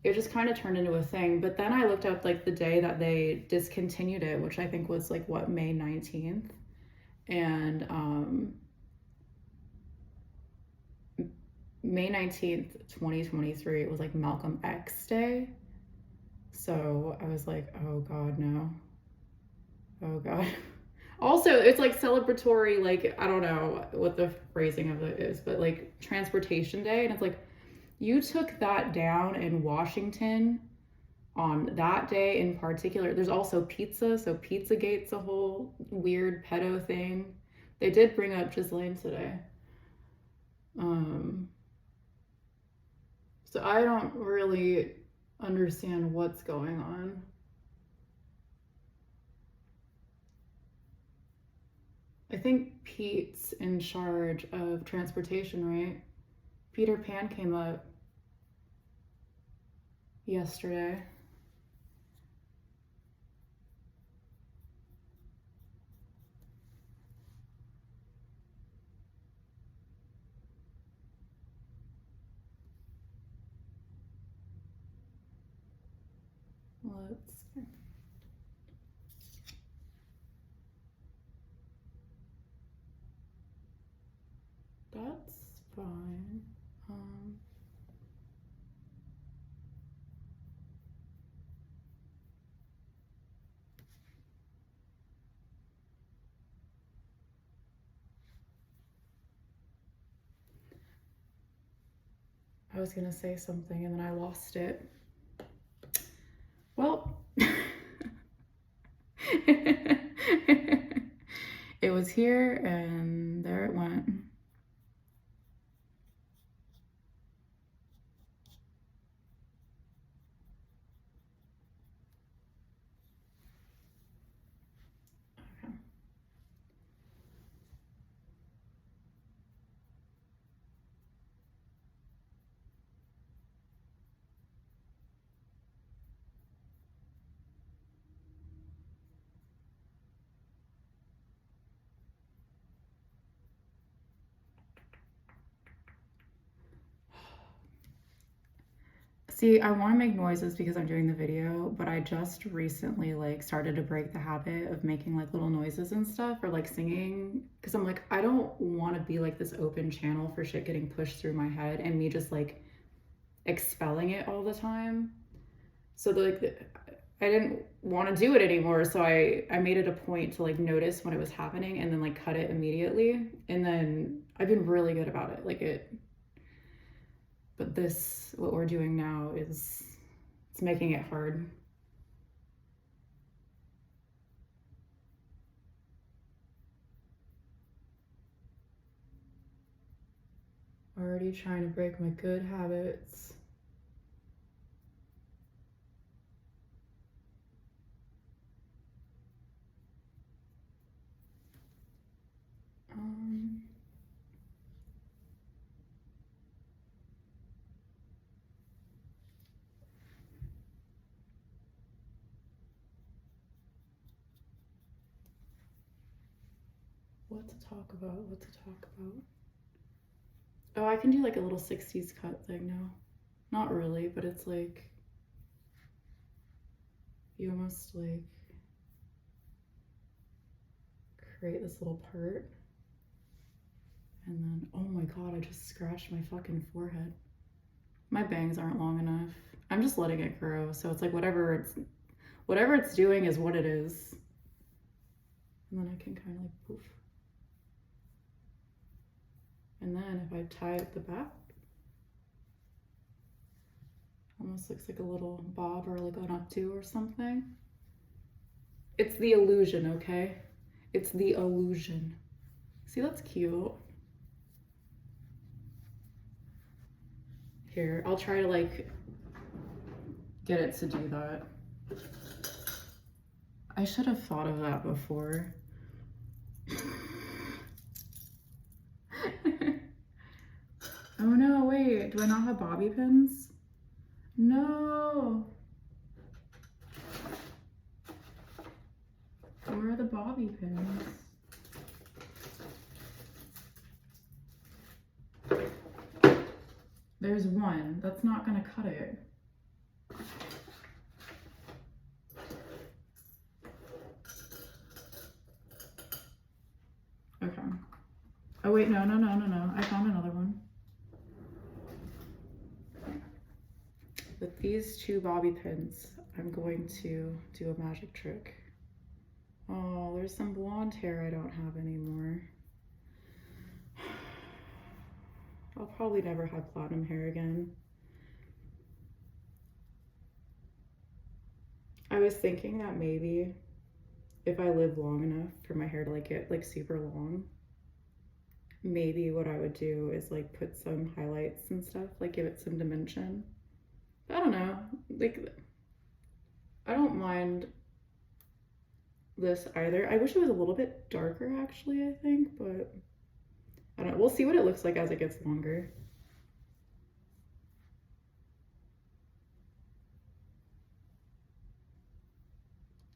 it just kind of turned into a thing. But then I looked up like the day that they discontinued it, which I think was like what, May 19th. And May 19th, 2023, it was like Malcolm X Day. So I was like, oh God, no. Oh God. Also, it's like celebratory, like, I don't know what the phrasing of it is, but like Transportation Day. And it's like, you took that down in Washington on that day in particular. There's also pizza, so Pizzagate's a whole weird pedo thing. They did bring up Ghislaine today. So I don't really understand what's going on. I think Pete's in charge of transportation, right? Peter Pan came up yesterday. Let's see. That's fine. I was gonna say something and then I lost it. Well, it was here and there it went. See, I want to make noises because I'm doing the video, but I just recently like started to break the habit of making like little noises and stuff or like singing because I'm like, I don't want to be like this open channel for shit getting pushed through my head and me just like expelling it all the time. So like I didn't want to do it anymore, so I made it a point to like notice when it was happening and then like cut it immediately. And then I've been really good about it. Like it But this, what we're doing now it's making it hard. Already trying to break my good habits. What to talk about? Oh, I can do like a little 60s cut thing now. Not really, but it's like you almost like create this little part and then, oh my god, I just scratched my fucking forehead. My bangs aren't long enough. I'm just letting it grow, so it's like whatever it's doing is what it is. And then I can kind of like poof. And then if I tie up the back, almost looks like a little bob or like an updo or something. It's the illusion, okay? It's the illusion. See, that's cute. Here, I'll try to like get it to do that. I should have thought of that before. Oh no, wait, do I not have bobby pins? No. Where are the bobby pins? There's one. That's not gonna cut it. Okay. Oh wait, no. I found another one. With these two bobby pins, I'm going to do a magic trick. Oh, there's some blonde hair I don't have anymore. I'll probably never have platinum hair again. I was thinking that maybe if I live long enough for my hair to like get like super long, maybe what I would do is like put some highlights and stuff, like give it some dimension. But I don't know, like I don't mind this either. I wish it was a little bit darker actually, I think, but I don't know. We'll see what it looks like as it gets longer.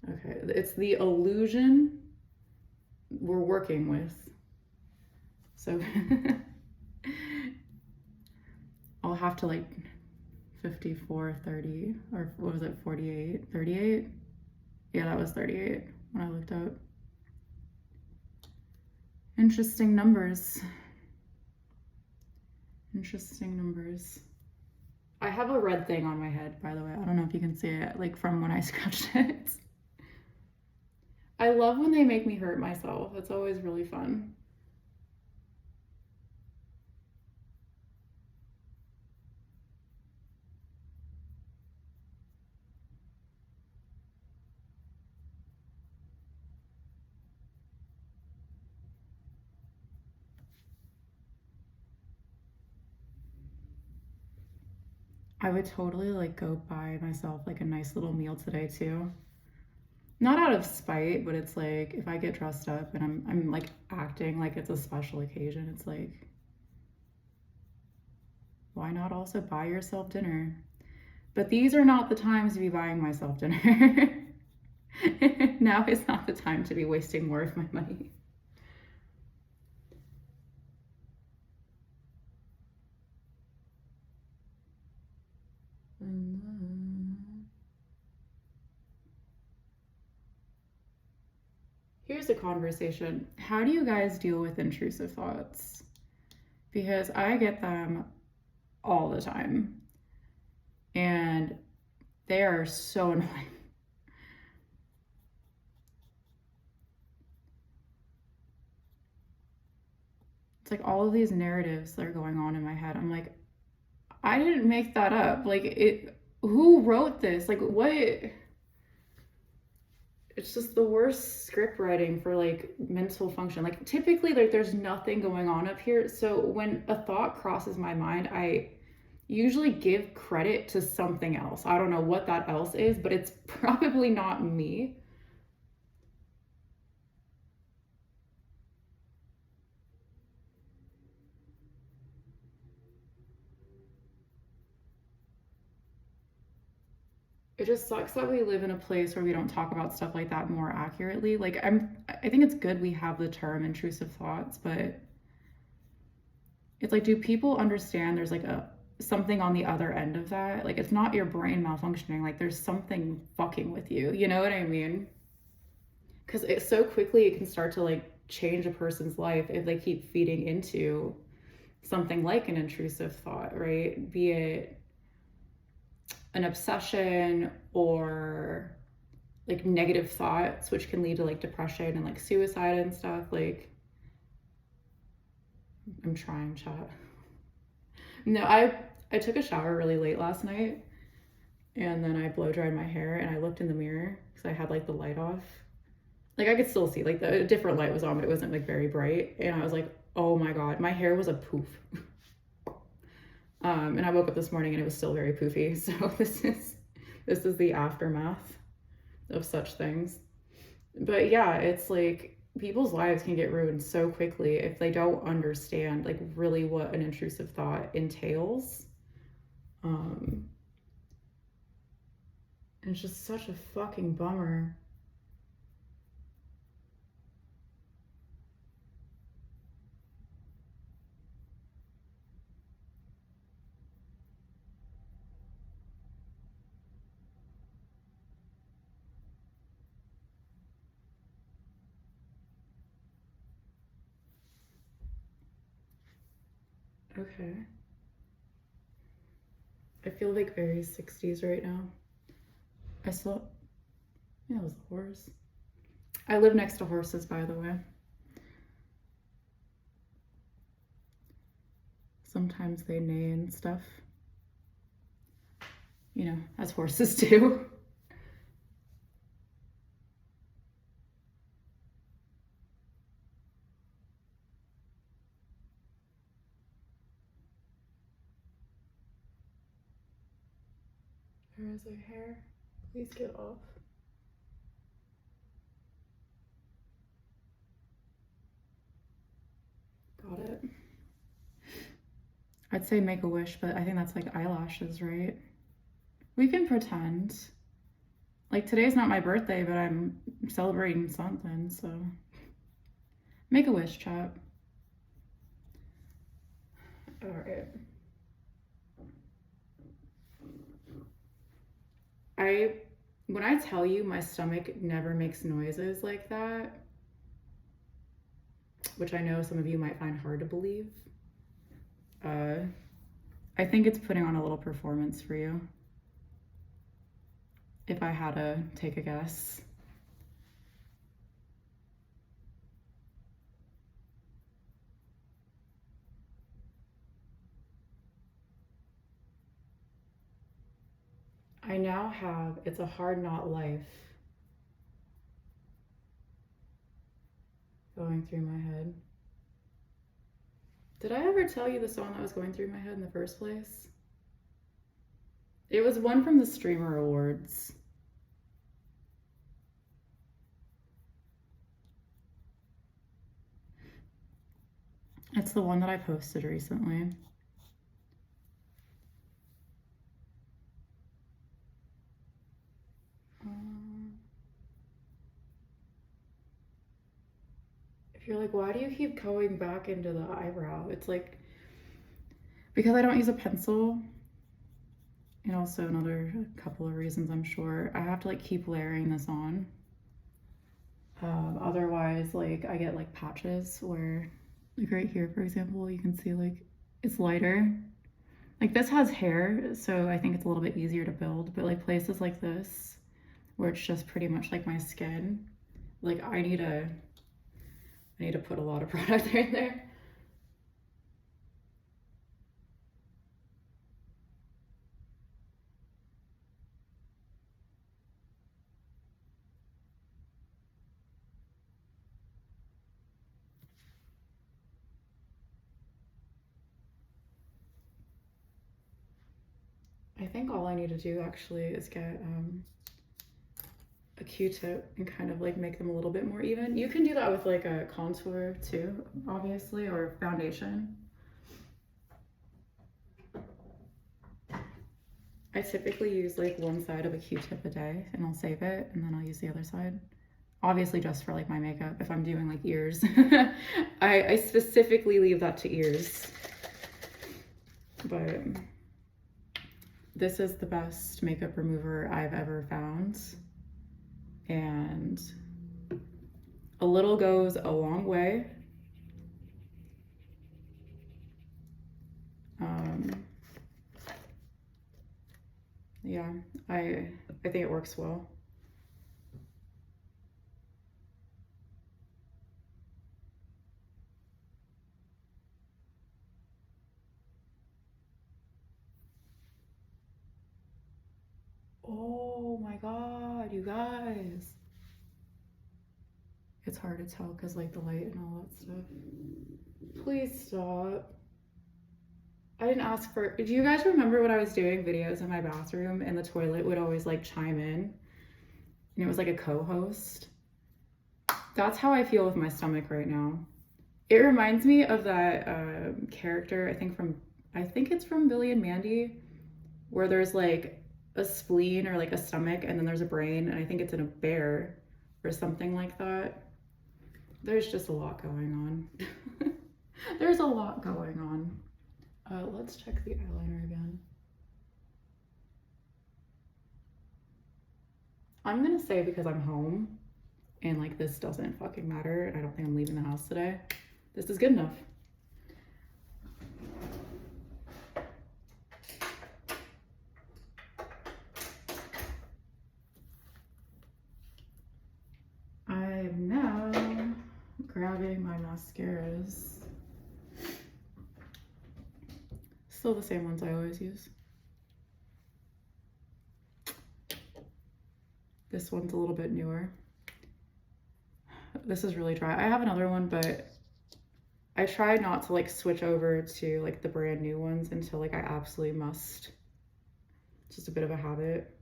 Okay, it's the illusion we're working with. So I'll have to like 54, 30, or what was it, 48, 38? Yeah, that was 38 when I looked up. Interesting numbers. Interesting numbers. I have a red thing on my head, by the way. I don't know if you can see it, like from when I scratched it. I love when they make me hurt myself. It's always really fun. I would totally like go buy myself like a nice little meal today too. Not out of spite, but it's like if I get dressed up and I'm like acting like it's a special occasion, it's like why not also buy yourself dinner? But these are not the times to be buying myself dinner. Now is not the time to be wasting more of my money. Here's a conversation. How do you guys deal with intrusive thoughts? Because I get them all the time and they are so annoying. It's like all of these narratives that are going on in my head. I'm like, I didn't make that up. Like, who wrote this? Like, what? It's just the worst script writing for like mental function. Like, typically, like, there's nothing going on up here. So when a thought crosses my mind, I usually give credit to something else. I don't know what that else is, but it's probably not me. It just sucks that we live in a place where we don't talk about stuff like that more accurately. Like I think it's good we have the term intrusive thoughts, but it's like do people understand there's like a something on the other end of that? Like it's not your brain malfunctioning, like there's something fucking with you. You know what I mean? Cuz it so quickly it can start to like change a person's life if they keep feeding into something like an intrusive thought, right? Be it an obsession or like negative thoughts, which can lead to like depression and like suicide and stuff. Like, I'm trying, chat. No, I took a shower really late last night, and then I blow dried my hair, and I looked in the mirror because I had like the light off. Like I could still see like the different light was on, but it wasn't like very bright, and I was like, oh my god, my hair was a poof. And I woke up this morning and it was still very poofy. So this is the aftermath of such things. But yeah, it's like people's lives can get ruined so quickly if they don't understand like really what an intrusive thought entails. And it's just such a fucking bummer. Okay. I feel like very 60s right now. I saw, yeah, it was a horse. I live next to horses, by the way. Sometimes they neigh and stuff, you know, as horses do. There is a hair. Please get off. Got it. I'd say make a wish, but I think that's like eyelashes, right? We can pretend. Like today's not my birthday, but I'm celebrating something, so make a wish, chat. All right. When I tell you my stomach never makes noises like that, which I know some of you might find hard to believe, I think it's putting on a little performance for you. If I had to take a guess. I now have It's a Hard Not Life going through my head. Did I ever tell you the song that was going through my head in the first place? It was one from the Streamer Awards. It's the one that I posted recently. If you're like, why do you keep going back into the eyebrow? It's like, because I don't use a pencil. And also another couple of reasons, I'm sure. I have to like keep layering this on. Otherwise, like I get like patches where, like right here, for example, you can see like it's lighter. Like this has hair, so I think it's a little bit easier to build, but like places like this, where it's just pretty much like my skin, like I need to put a lot of product right there. I think all I need to do actually is get a Q-tip and kind of like make them a little bit more even. You can do that with like a contour too, obviously, or foundation. I typically use like one side of a Q-tip a day and I'll save it and then I'll use the other side. Obviously just for like my makeup. If I'm doing like ears, I specifically leave that to ears. But this is the best makeup remover I've ever found. And a little goes a long way. Yeah, I think it works well. Oh my God, you guys. It's hard to tell because like the light and all that stuff. Please stop. I didn't ask for, do you guys remember when I was doing videos in my bathroom and the toilet would always like chime in? And it was like a co-host. That's how I feel with my stomach right now. It reminds me of that character, I think it's from Billy and Mandy, where there's like a spleen or like a stomach and then there's a brain, and I think it's in a bear or something like that. There's just a lot going on. There's a lot going on. Let's check the eyeliner again. I'm gonna say because I'm home and like this doesn't fucking matter and I don't think I'm leaving the house today, this is good enough. I'm now grabbing my mascaras. Still the same ones I always use. This one's a little bit newer. This is really dry. I have another one, but I try not to like switch over to like the brand new ones until like I absolutely must. It's just a bit of a habit.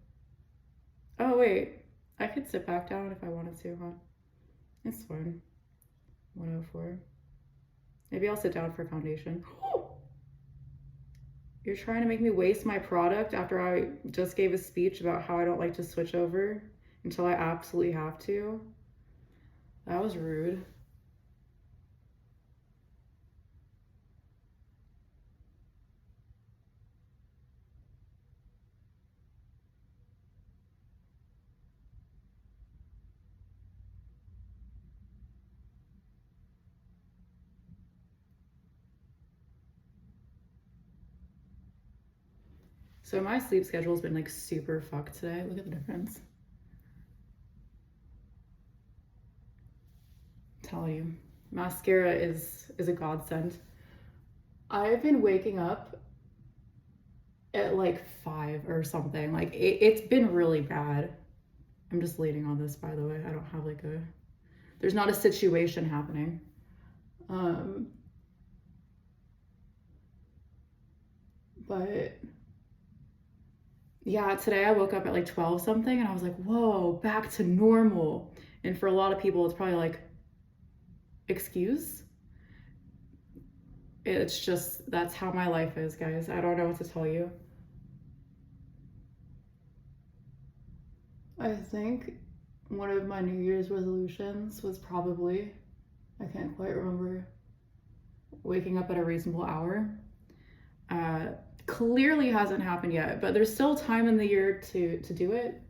Oh wait, I could sit back down if I wanted to, huh? It's fine. 104. Maybe I'll sit down for foundation. You're trying to make me waste my product after I just gave a speech about how I don't like to switch over until I absolutely have to. That was rude. So my sleep schedule has been like super fucked today. Look at the difference. Tell you, mascara is a godsend. I've been waking up at like 5 or something. Like it's been really bad. I'm just leaning on this, by the way. I don't have like there's not a situation happening. But Yeah, today I woke up at like 12 something and I was like, whoa, back to normal. And for a lot of people, it's probably like, excuse? It's just, that's how my life is, guys. I don't know what to tell you. I think one of my New Year's resolutions was probably, I can't quite remember, waking up at a reasonable hour. Clearly hasn't happened yet, but there's still time in the year to do it.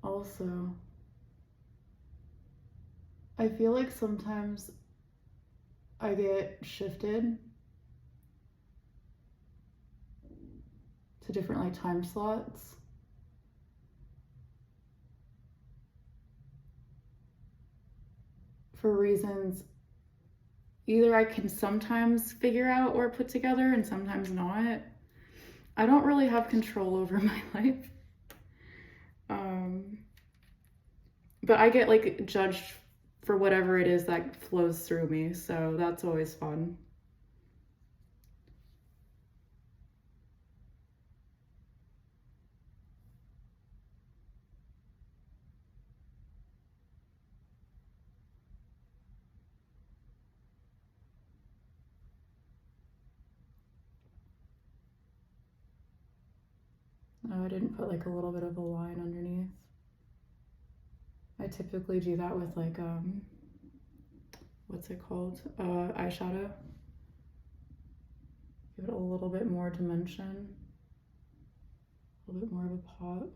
Also, I feel like sometimes I get shifted to different like time slots. For reasons either I can sometimes figure out or put together and sometimes not. I don't really have control over my life. But I get like judged for whatever it is that flows through me, so that's always fun. Oh, I didn't put like a little bit of a line underneath. I typically do that with like what's it called? Eyeshadow. Give it a little bit more dimension, a little bit more of a pop.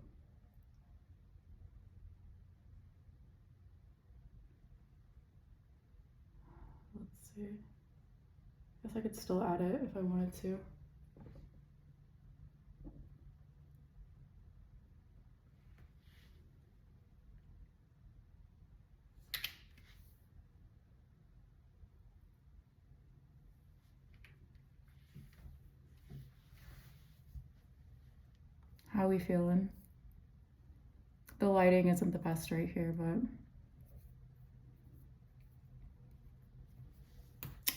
Let's see. I guess I could still add it if I wanted to. How we feeling? The lighting isn't the best right here, but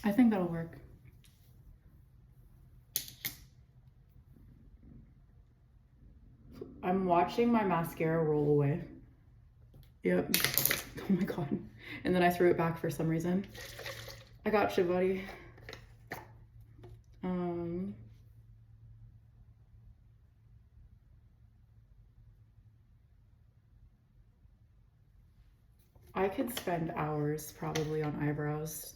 I think that'll work. I'm watching my mascara roll away. Yep. Oh my god. And then I threw it back for some reason. I got you, buddy. I could spend hours probably on eyebrows.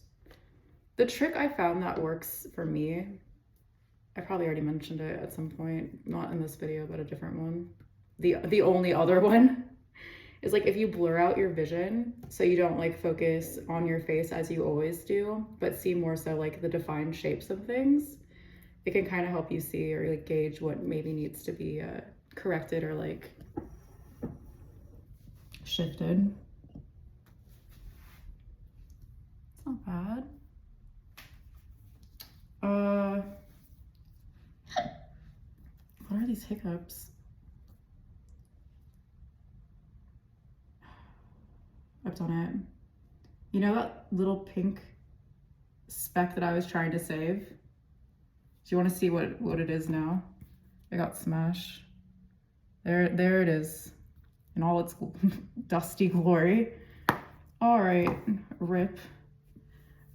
The trick I found that works for me, I probably already mentioned it at some point, not in this video, but a different one. The only other one is like if you blur out your vision so you don't like focus on your face as you always do, but see more so like the defined shapes of things, it can kind of help you see or like gauge what maybe needs to be corrected or like shifted. It's not bad. What are these hiccups? I've done it. You know that little pink speck that I was trying to save? Do you want to see what it is now? I got smashed. There it is in all its dusty glory. All right, rip.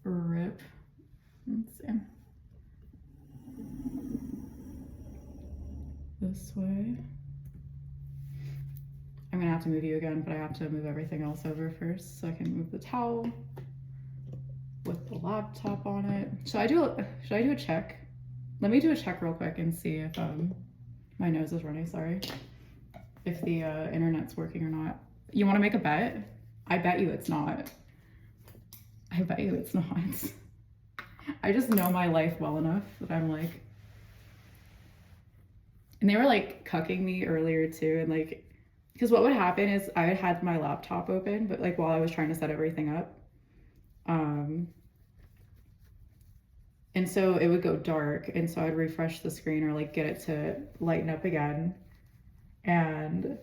Let's see. This way. I'm gonna have to move you again, but I have to move everything else over first so I can move the towel with the laptop on it. Should I do a check? Let me do a check real quick and see if my nose is running, sorry. If the internet's working or not. You wanna make a bet? I bet you it's not. I bet you it's not. I just know my life well enough that I'm like, and they were like cucking me earlier too, and like, because what would happen is I had my laptop open, but like while I was trying to set everything up, and so it would go dark, and so I'd refresh the screen or like get it to lighten up again, and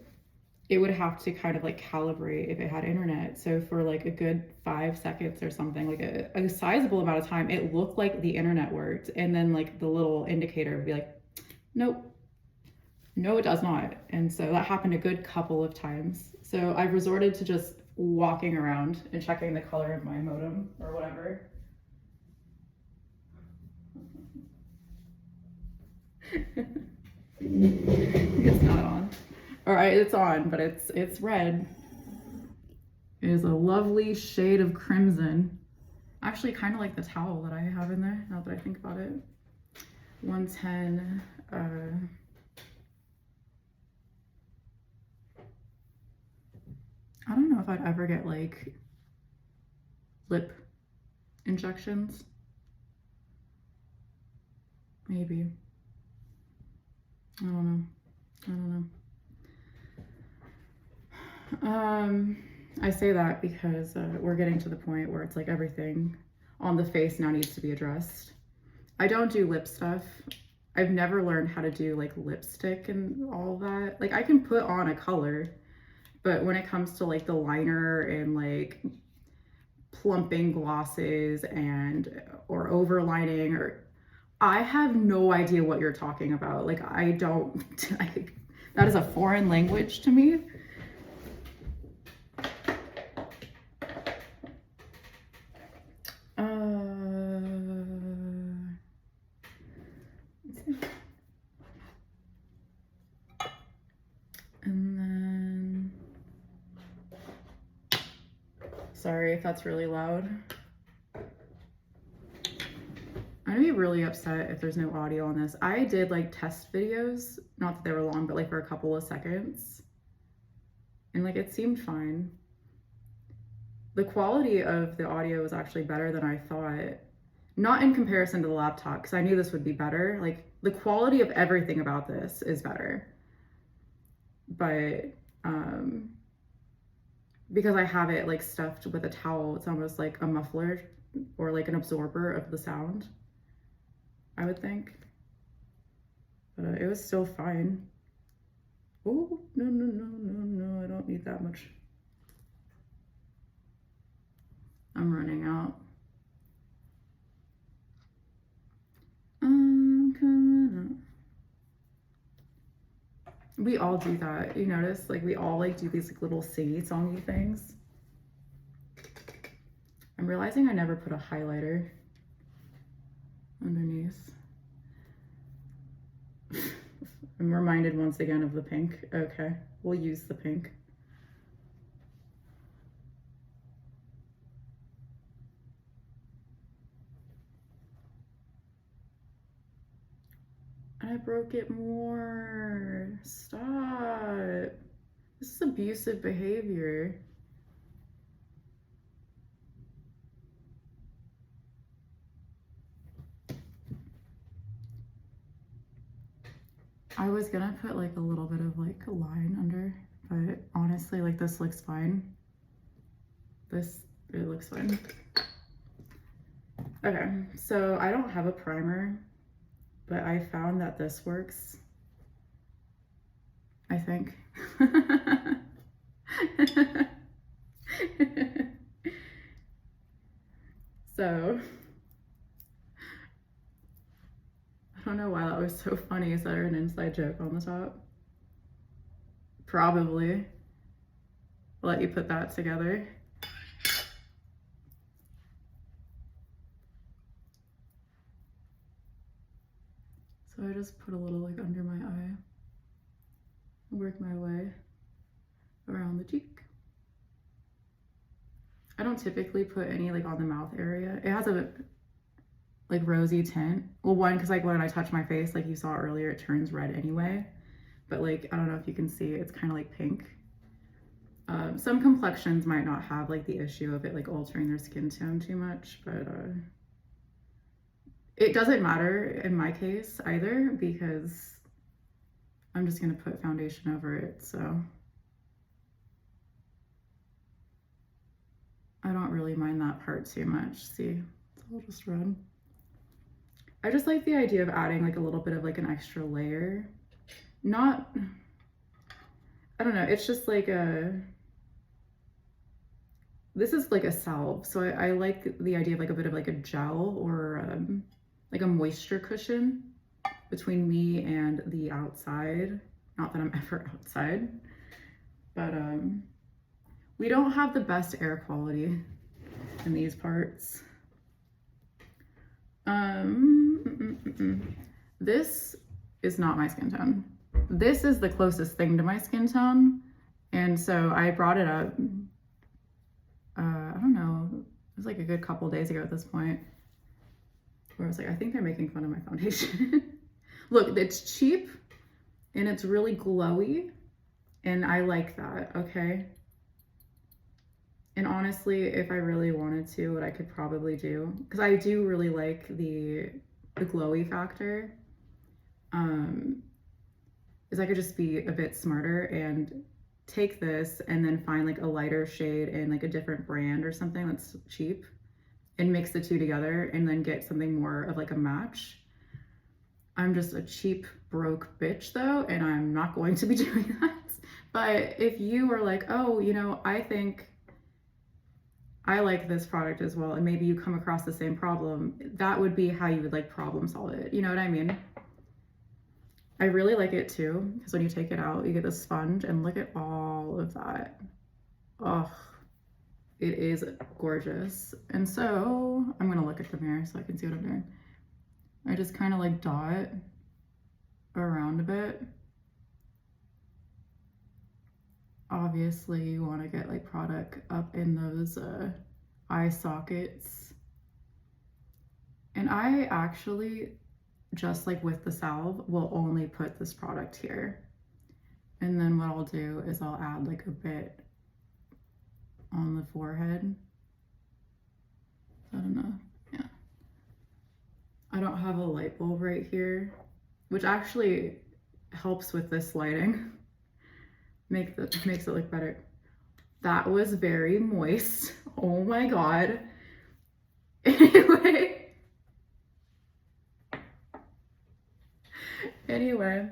it would have to kind of like calibrate if it had internet. So for like a good 5 seconds or something, like a sizable amount of time, it looked like the internet worked. And then like the little indicator would be like, nope, no, it does not. And so that happened a good couple of times. So I've resorted to just walking around and checking the color of my modem or whatever. It's not on. All right, it's on, but it's red. It is a lovely shade of crimson. Actually, kind of like the towel that I have in there, now that I think about it. 110. I don't know if I'd ever get like lip injections. Maybe. I don't know. I say that because we're getting to the point where it's like everything on the face now needs to be addressed. I don't do lip stuff. I've never learned how to do like lipstick and all that. Like I can put on a color, but when it comes to like the liner and like plumping glosses and or overlining, or I have no idea what you're talking about. Like I don't that is a foreign language to me. And then, sorry if that's really loud. I'm gonna be really upset if there's no audio on this. I did like test videos, not that they were long, but like for a couple of seconds. And like it seemed fine. The quality of the audio was actually better than I thought. Not in comparison to the laptop, because I knew this would be better. Like the quality of everything about this is better. But because I have it like stuffed with a towel, it's almost like a muffler or like an absorber of the sound, I would think. But it was still fine. Oh, no, I don't need that much. I'm running out. I'm coming up. We all do that. You notice? Like we all like do these like little singy songy things. I'm realizing I never put a highlighter underneath. I'm reminded once again of the pink. Okay, we'll use the pink. I broke it more. Stop. This is abusive behavior. I was gonna put like a little bit of like a line under, but honestly, like this looks fine. It looks fine. Okay, so I don't have a primer, but I found that this works, I think. So, I don't know why that was so funny. Is that an inside joke on the top? Probably. I'll let you put that together. So I just put a little like under my eye, work my way around the cheek. I don't typically put any like on the mouth area. It has a like rosy tint. Well, one, because like when I touch my face, like you saw earlier, it turns red anyway. But like, I don't know if you can see, it's kind of like pink. Some complexions might not have like the issue of it like altering their skin tone too much, but it doesn't matter in my case either, because I'm just gonna put foundation over it, so I don't really mind that part too much. See, it's all just red. I just like the idea of adding like a little bit of like an extra layer. Not, I don't know, it's just like this is like a salve. So I like the idea of like a bit of like a gel or like a moisture cushion between me and the outside. Not that I'm ever outside, but we don't have the best air quality in these parts. This is not my skin tone. This is the closest thing to my skin tone. And so I brought it up, I don't know, it was like a good couple days ago at this point, where I was like, I think they're making fun of my foundation. Look, it's cheap and it's really glowy, and I like that, okay? And honestly, if I really wanted to, what I could probably do, because I do really like the glowy factor, is I could just be a bit smarter and take this and then find like a lighter shade and like a different brand or something that's cheap and mix the two together and then get something more of like a match. I'm just a cheap broke bitch though, and I'm not going to be doing that. But if you are like, oh, you know, I think I like this product as well, and maybe you come across the same problem, that would be how you would like problem solve it. You know what I mean? I really like it too, because when you take it out, you get the sponge, and look at all of that. Oh, it is gorgeous. And so I'm gonna look at the mirror so I can see what I'm doing. I just kind of like dot around a bit. Obviously you want to get like product up in those eye sockets. And I actually, just like with the salve, will only put this product here. And then what I'll do is I'll add like a bit on the forehead. I don't know, yeah. I don't have a light bulb right here, which actually helps with this lighting. Makes it look better. That was very moist. Oh my God. Anyway,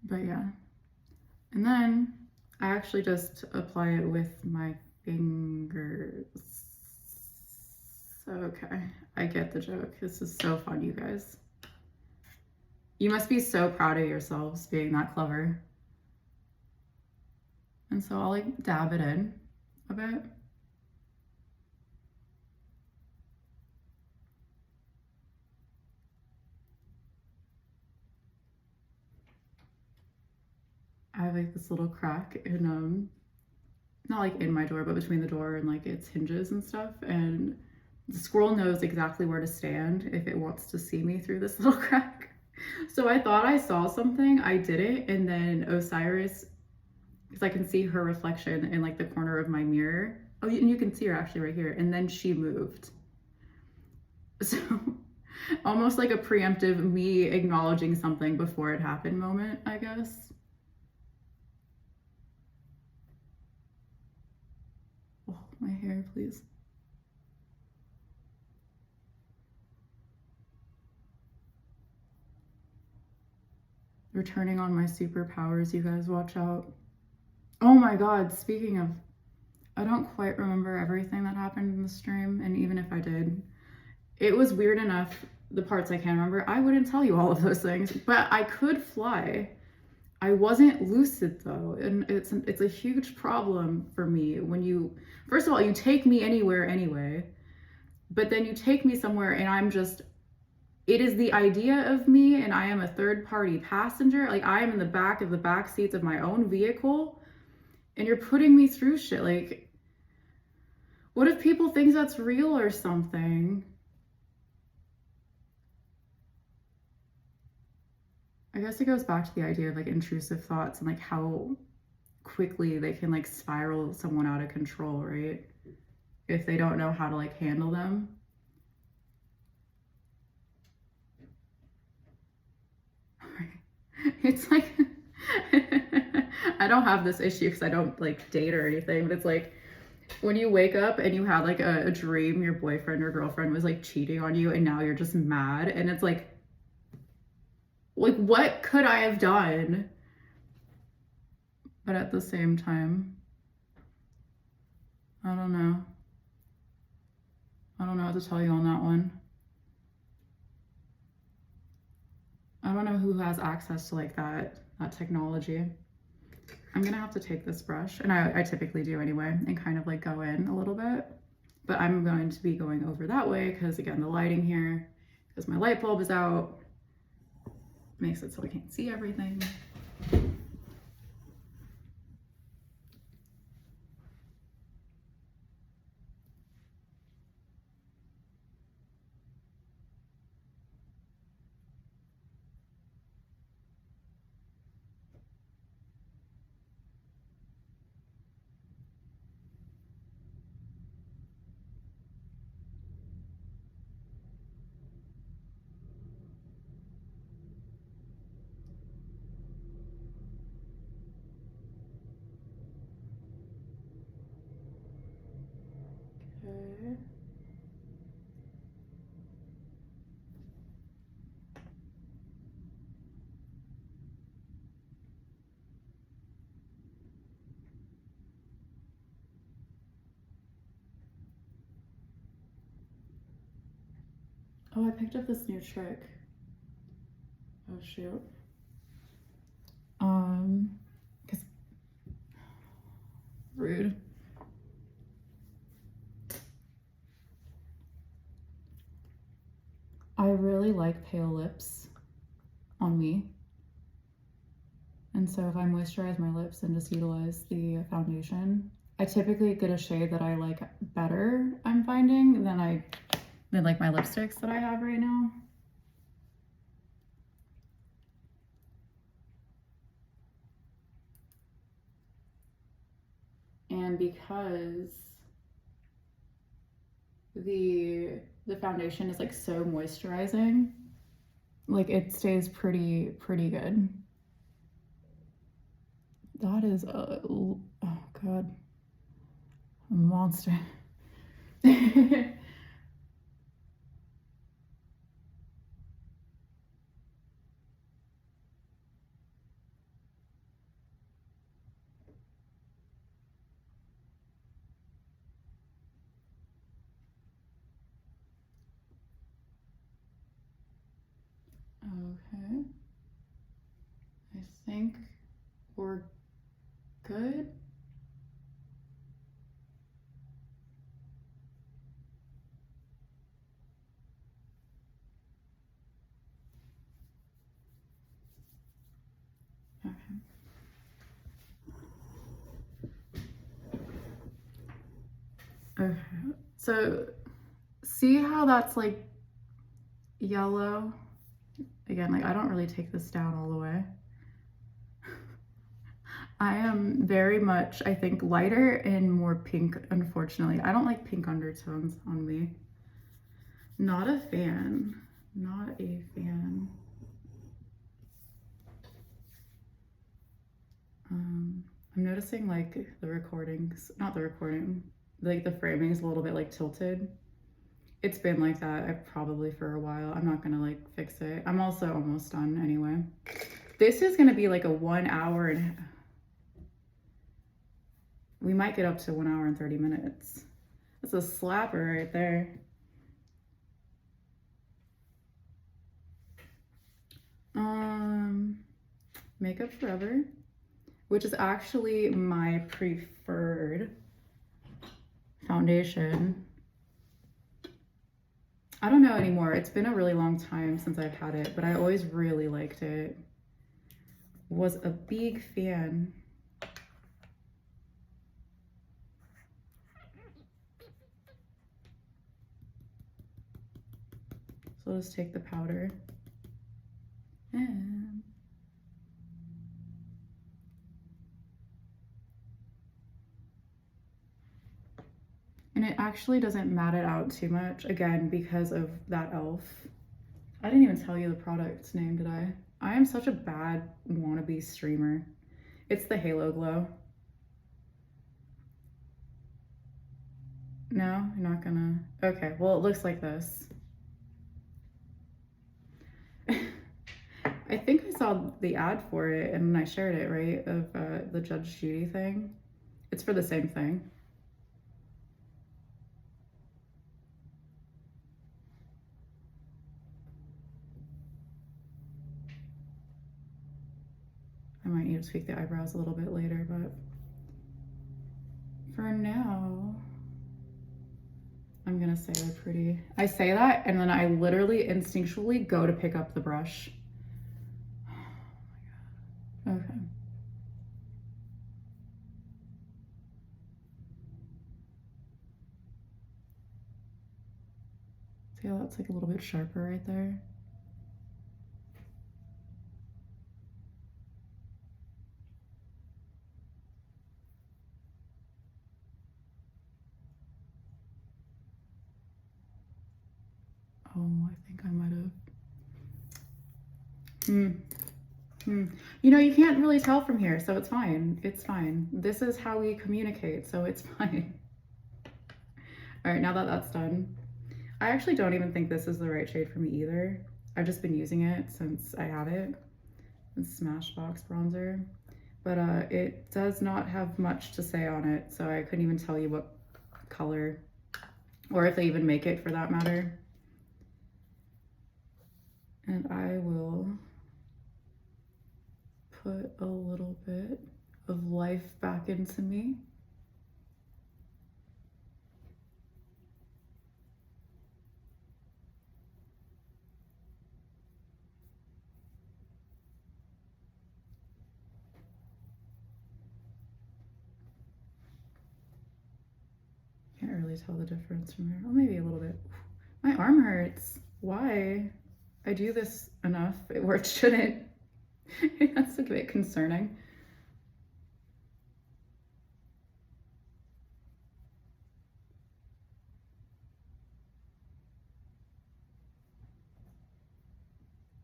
but yeah. And then I actually just apply it with my fingers. Okay, I get the joke. This is so fun, you guys. You must be so proud of yourselves being that clever. And so I'll like dab it in a bit. I have like this little crack in not like in my door, but between the door and like its hinges and stuff. And the squirrel knows exactly where to stand if it wants to see me through this little crack. So I thought I saw something, I didn't, and then Osiris, because I can see her reflection in like the corner of my mirror. Oh, and you can see her actually right here. And then she moved. So almost like a preemptive me acknowledging something before it happened moment, I guess. Oh, my hair, please. They're turning on my superpowers, you guys, watch out. Oh my God, speaking of, I don't quite remember everything that happened in the stream, and even if I did, it was weird enough, the parts I can remember, I wouldn't tell you all of those things, but I could fly. I wasn't lucid though, and it's a huge problem for me when you, first of all, you take me anywhere anyway, but then you take me somewhere and I'm just, it is the idea of me and I am a third party passenger. Like I am in the back of the back seats of my own vehicle and you're putting me through shit. Like, what if people think that's real or something? I guess it goes back to the idea of like intrusive thoughts and like how quickly they can like spiral someone out of control, right? If they don't know how to like handle them. It's like, I don't have this issue because I don't like date or anything, but it's like when you wake up and you had like a dream your boyfriend or girlfriend was like cheating on you and now you're just mad and it's like, Like, what could I have done? But at the same time, I don't know. I don't know what to tell you on that one. I don't know who has access to like that technology. I'm gonna have to take this brush, and I typically do anyway, and kind of like go in a little bit. But I'm going to be going over that way because again, the lighting here, because my light bulb is out, makes it so I can't see everything. Okay. Oh, I picked up this new trick. Oh shoot. Cause rude. I really like pale lips on me. And so if I moisturize my lips and just utilize the foundation, I typically get a shade that I like better, I'm finding, than like my lipsticks that I have right now. And because the foundation is like so moisturizing, like it stays pretty good. That is a, oh god, a monster. Okay, I think we're good. Okay. Okay, so see how that's like yellow? Again, like I don't really take this down all the way. I am very much, I think, lighter and more pink, unfortunately. I don't like pink undertones on me. Not a fan. Not a fan. I'm noticing like the recordings, not the recording, like the framing is a little bit like tilted. It's been like that probably for a while. I'm not gonna like fix it. I'm also almost done anyway. This is gonna be like a 1 hour and we might get up to 1 hour and 30 minutes. That's a slapper right there. Makeup Forever, which is actually my preferred foundation. I don't know anymore. It's been a really long time since I've had it, but I always really liked it. Was a big fan. So let's take the powder and it actually doesn't matte it out too much, again, because of that e.l.f. I didn't even tell you the product's name, did I? I am such a bad wannabe streamer. It's the Halo Glow. No, you're not gonna. Okay, well, it looks like this. I think I saw the ad for it and I shared it, right? Of the Judge Judy thing. It's for the same thing. I might need to tweak the eyebrows a little bit later, but for now, I'm gonna say they're pretty. I say that and then I literally instinctually go to pick up the brush. Oh my God. Okay. See how that's like a little bit sharper right there? Oh, I think I might have. You know, you can't really tell from here, so it's fine. It's fine. This is how we communicate, so it's fine. All right, now that that's done, I actually don't even think this is the right shade for me either. I've just been using it since I have it. It's Smashbox bronzer, but it does not have much to say on it, so I couldn't even tell you what color, or if they even make it for that matter. And I will put a little bit of life back into me. Can't really tell the difference from here. Oh, maybe a little bit. My arm hurts. Why? I do this enough where it shouldn't. That's a bit concerning.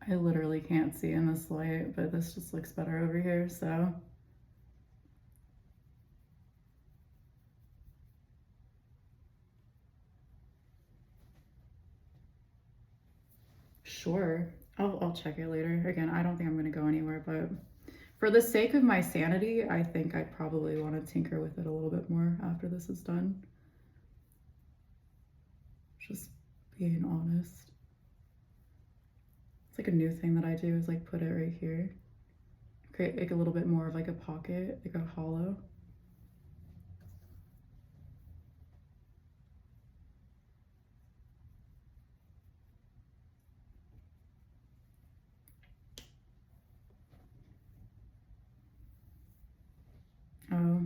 I literally can't see in this light, but this just looks better over here, so. Sure, I'll check it later. Again, I don't think I'm gonna go anywhere, but for the sake of my sanity, I think I probably want to tinker with it a little bit more after this is done. Just being honest. It's like a new thing that I do is like put it right here. Create like a little bit more of like a pocket, like a hollow. Oh,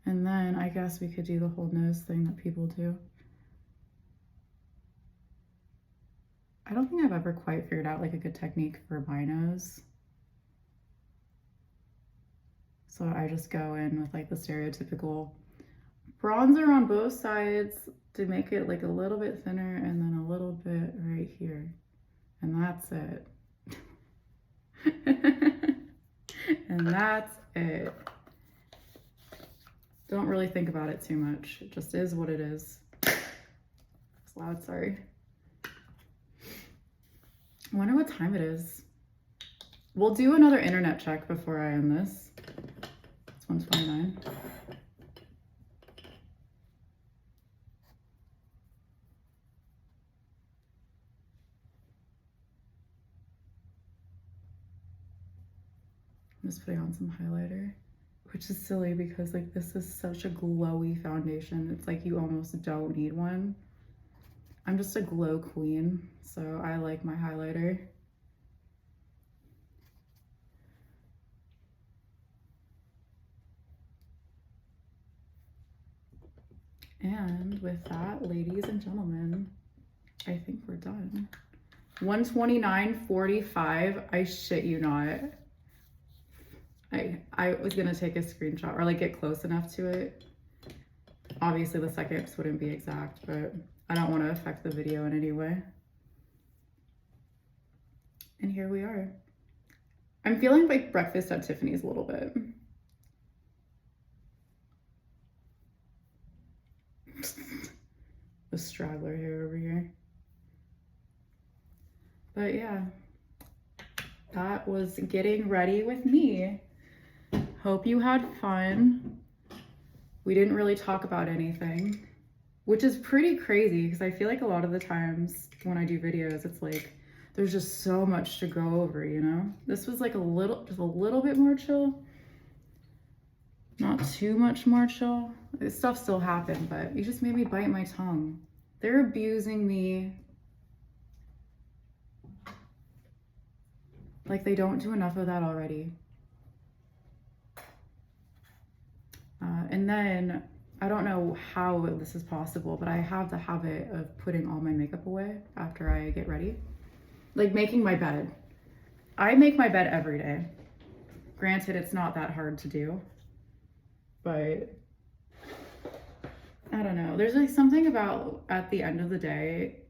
and then I guess we could do the whole nose thing that people do. I don't think I've ever quite figured out like a good technique for my nose. So I just go in with like the stereotypical bronzer on both sides to make it like a little bit thinner and then a little bit right here. And that's it. And that's it. Don't really think about it too much. It just is what it is. It's loud, sorry. I wonder what time it is. We'll do another internet check before I end this. It's 1:29. I'm just putting on some highlighter, which is silly because like this is such a glowy foundation. It's like you almost don't need one. I'm just a glow queen, so I like my highlighter. And with that, ladies and gentlemen, I think we're done. 1:29:45. I shit you not. I was gonna take a screenshot or like get close enough to it. Obviously the seconds wouldn't be exact, but I don't want to affect the video in any way. And here we are. I'm feeling like Breakfast at Tiffany's a little bit. The straggler hair over here. But yeah, that was getting ready with me. Hope you had fun. We didn't really talk about anything, which is pretty crazy because I feel like a lot of the times when I do videos, it's like there's just so much to go over, you know? This was like just a little bit more chill. Not too much more chill. This stuff still happened, but you just made me bite my tongue. They're abusing me. Like they don't do enough of that already. And then, I don't know how this is possible, but I have the habit of putting all my makeup away after I get ready. Like making my bed. I make my bed every day. Granted, it's not that hard to do, but I don't know. There's like something about at the end of the day,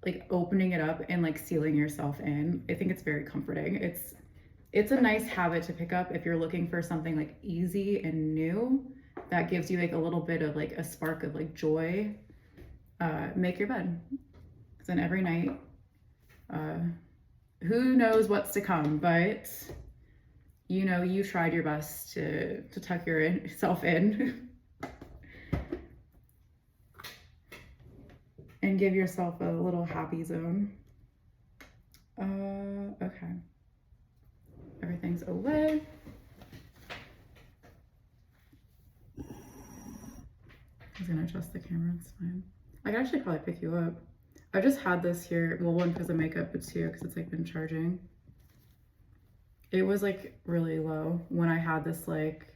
like opening it up and like sealing yourself in. I think it's very comforting. It's a nice habit to pick up if you're looking for something like easy and new that gives you like a little bit of like a spark of like joy. Make your bed. Because then every night, who knows what's to come, but you know, you tried your best to tuck yourself in and give yourself a little happy zone. Okay. Everything's away. I was gonna adjust the camera, it's fine. I could actually probably pick you up. I just had this here, well, one because of makeup, but two because it's like been charging. It was like really low when I had this like,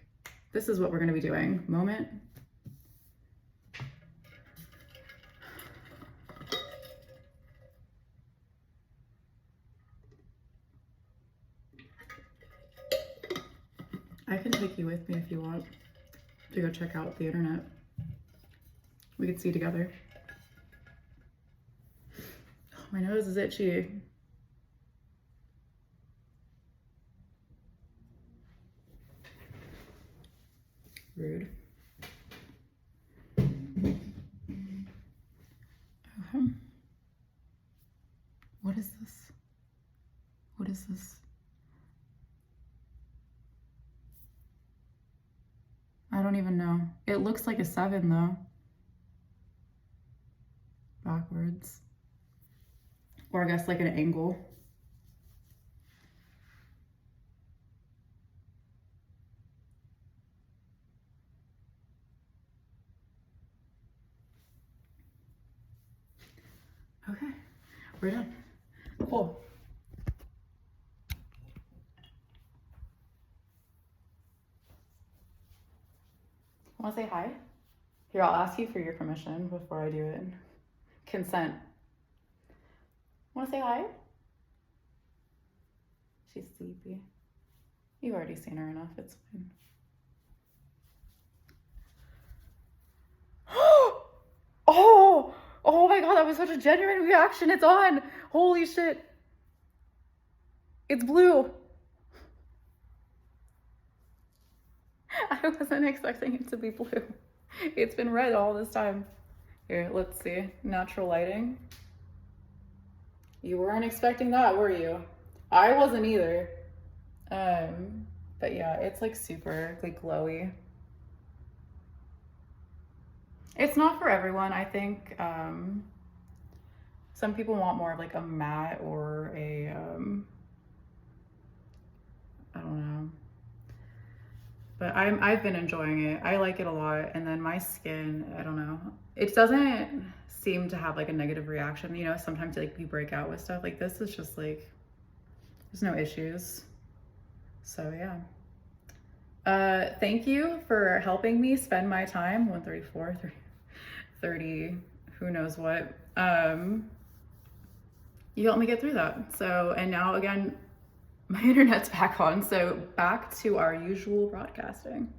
this is what we're gonna be doing moment. I can take you with me if you want to go check out the internet. We could see together. Oh, my nose is itchy. Rude. What is this? What is this? I don't even know. It looks like a 7 though. Backwards. Or I guess like an angle. Okay, we're done. Cool. Want to say hi? Here, I'll ask you for your permission before I do it. Consent. Want to say hi? She's sleepy. You've already seen her enough, it's fine. Oh my god, that was such a genuine reaction. It's on. Holy shit. It's blue. I wasn't expecting it to be blue. It's been red all this time. Here, let's see. Natural lighting. You weren't expecting that, were you? I wasn't either. But yeah, it's like super like glowy. It's not for everyone. I think some people want more of like a matte or a I don't know. But I've been enjoying it. I like it a lot. And then my skin, I don't know. It doesn't seem to have like a negative reaction. You know, sometimes like you break out with stuff like this. It's just like, there's no issues. So yeah. Thank you for helping me spend my time. 134, 30, who knows what. You helped me get through that. So, and now again, my internet's back on, so back to our usual broadcasting.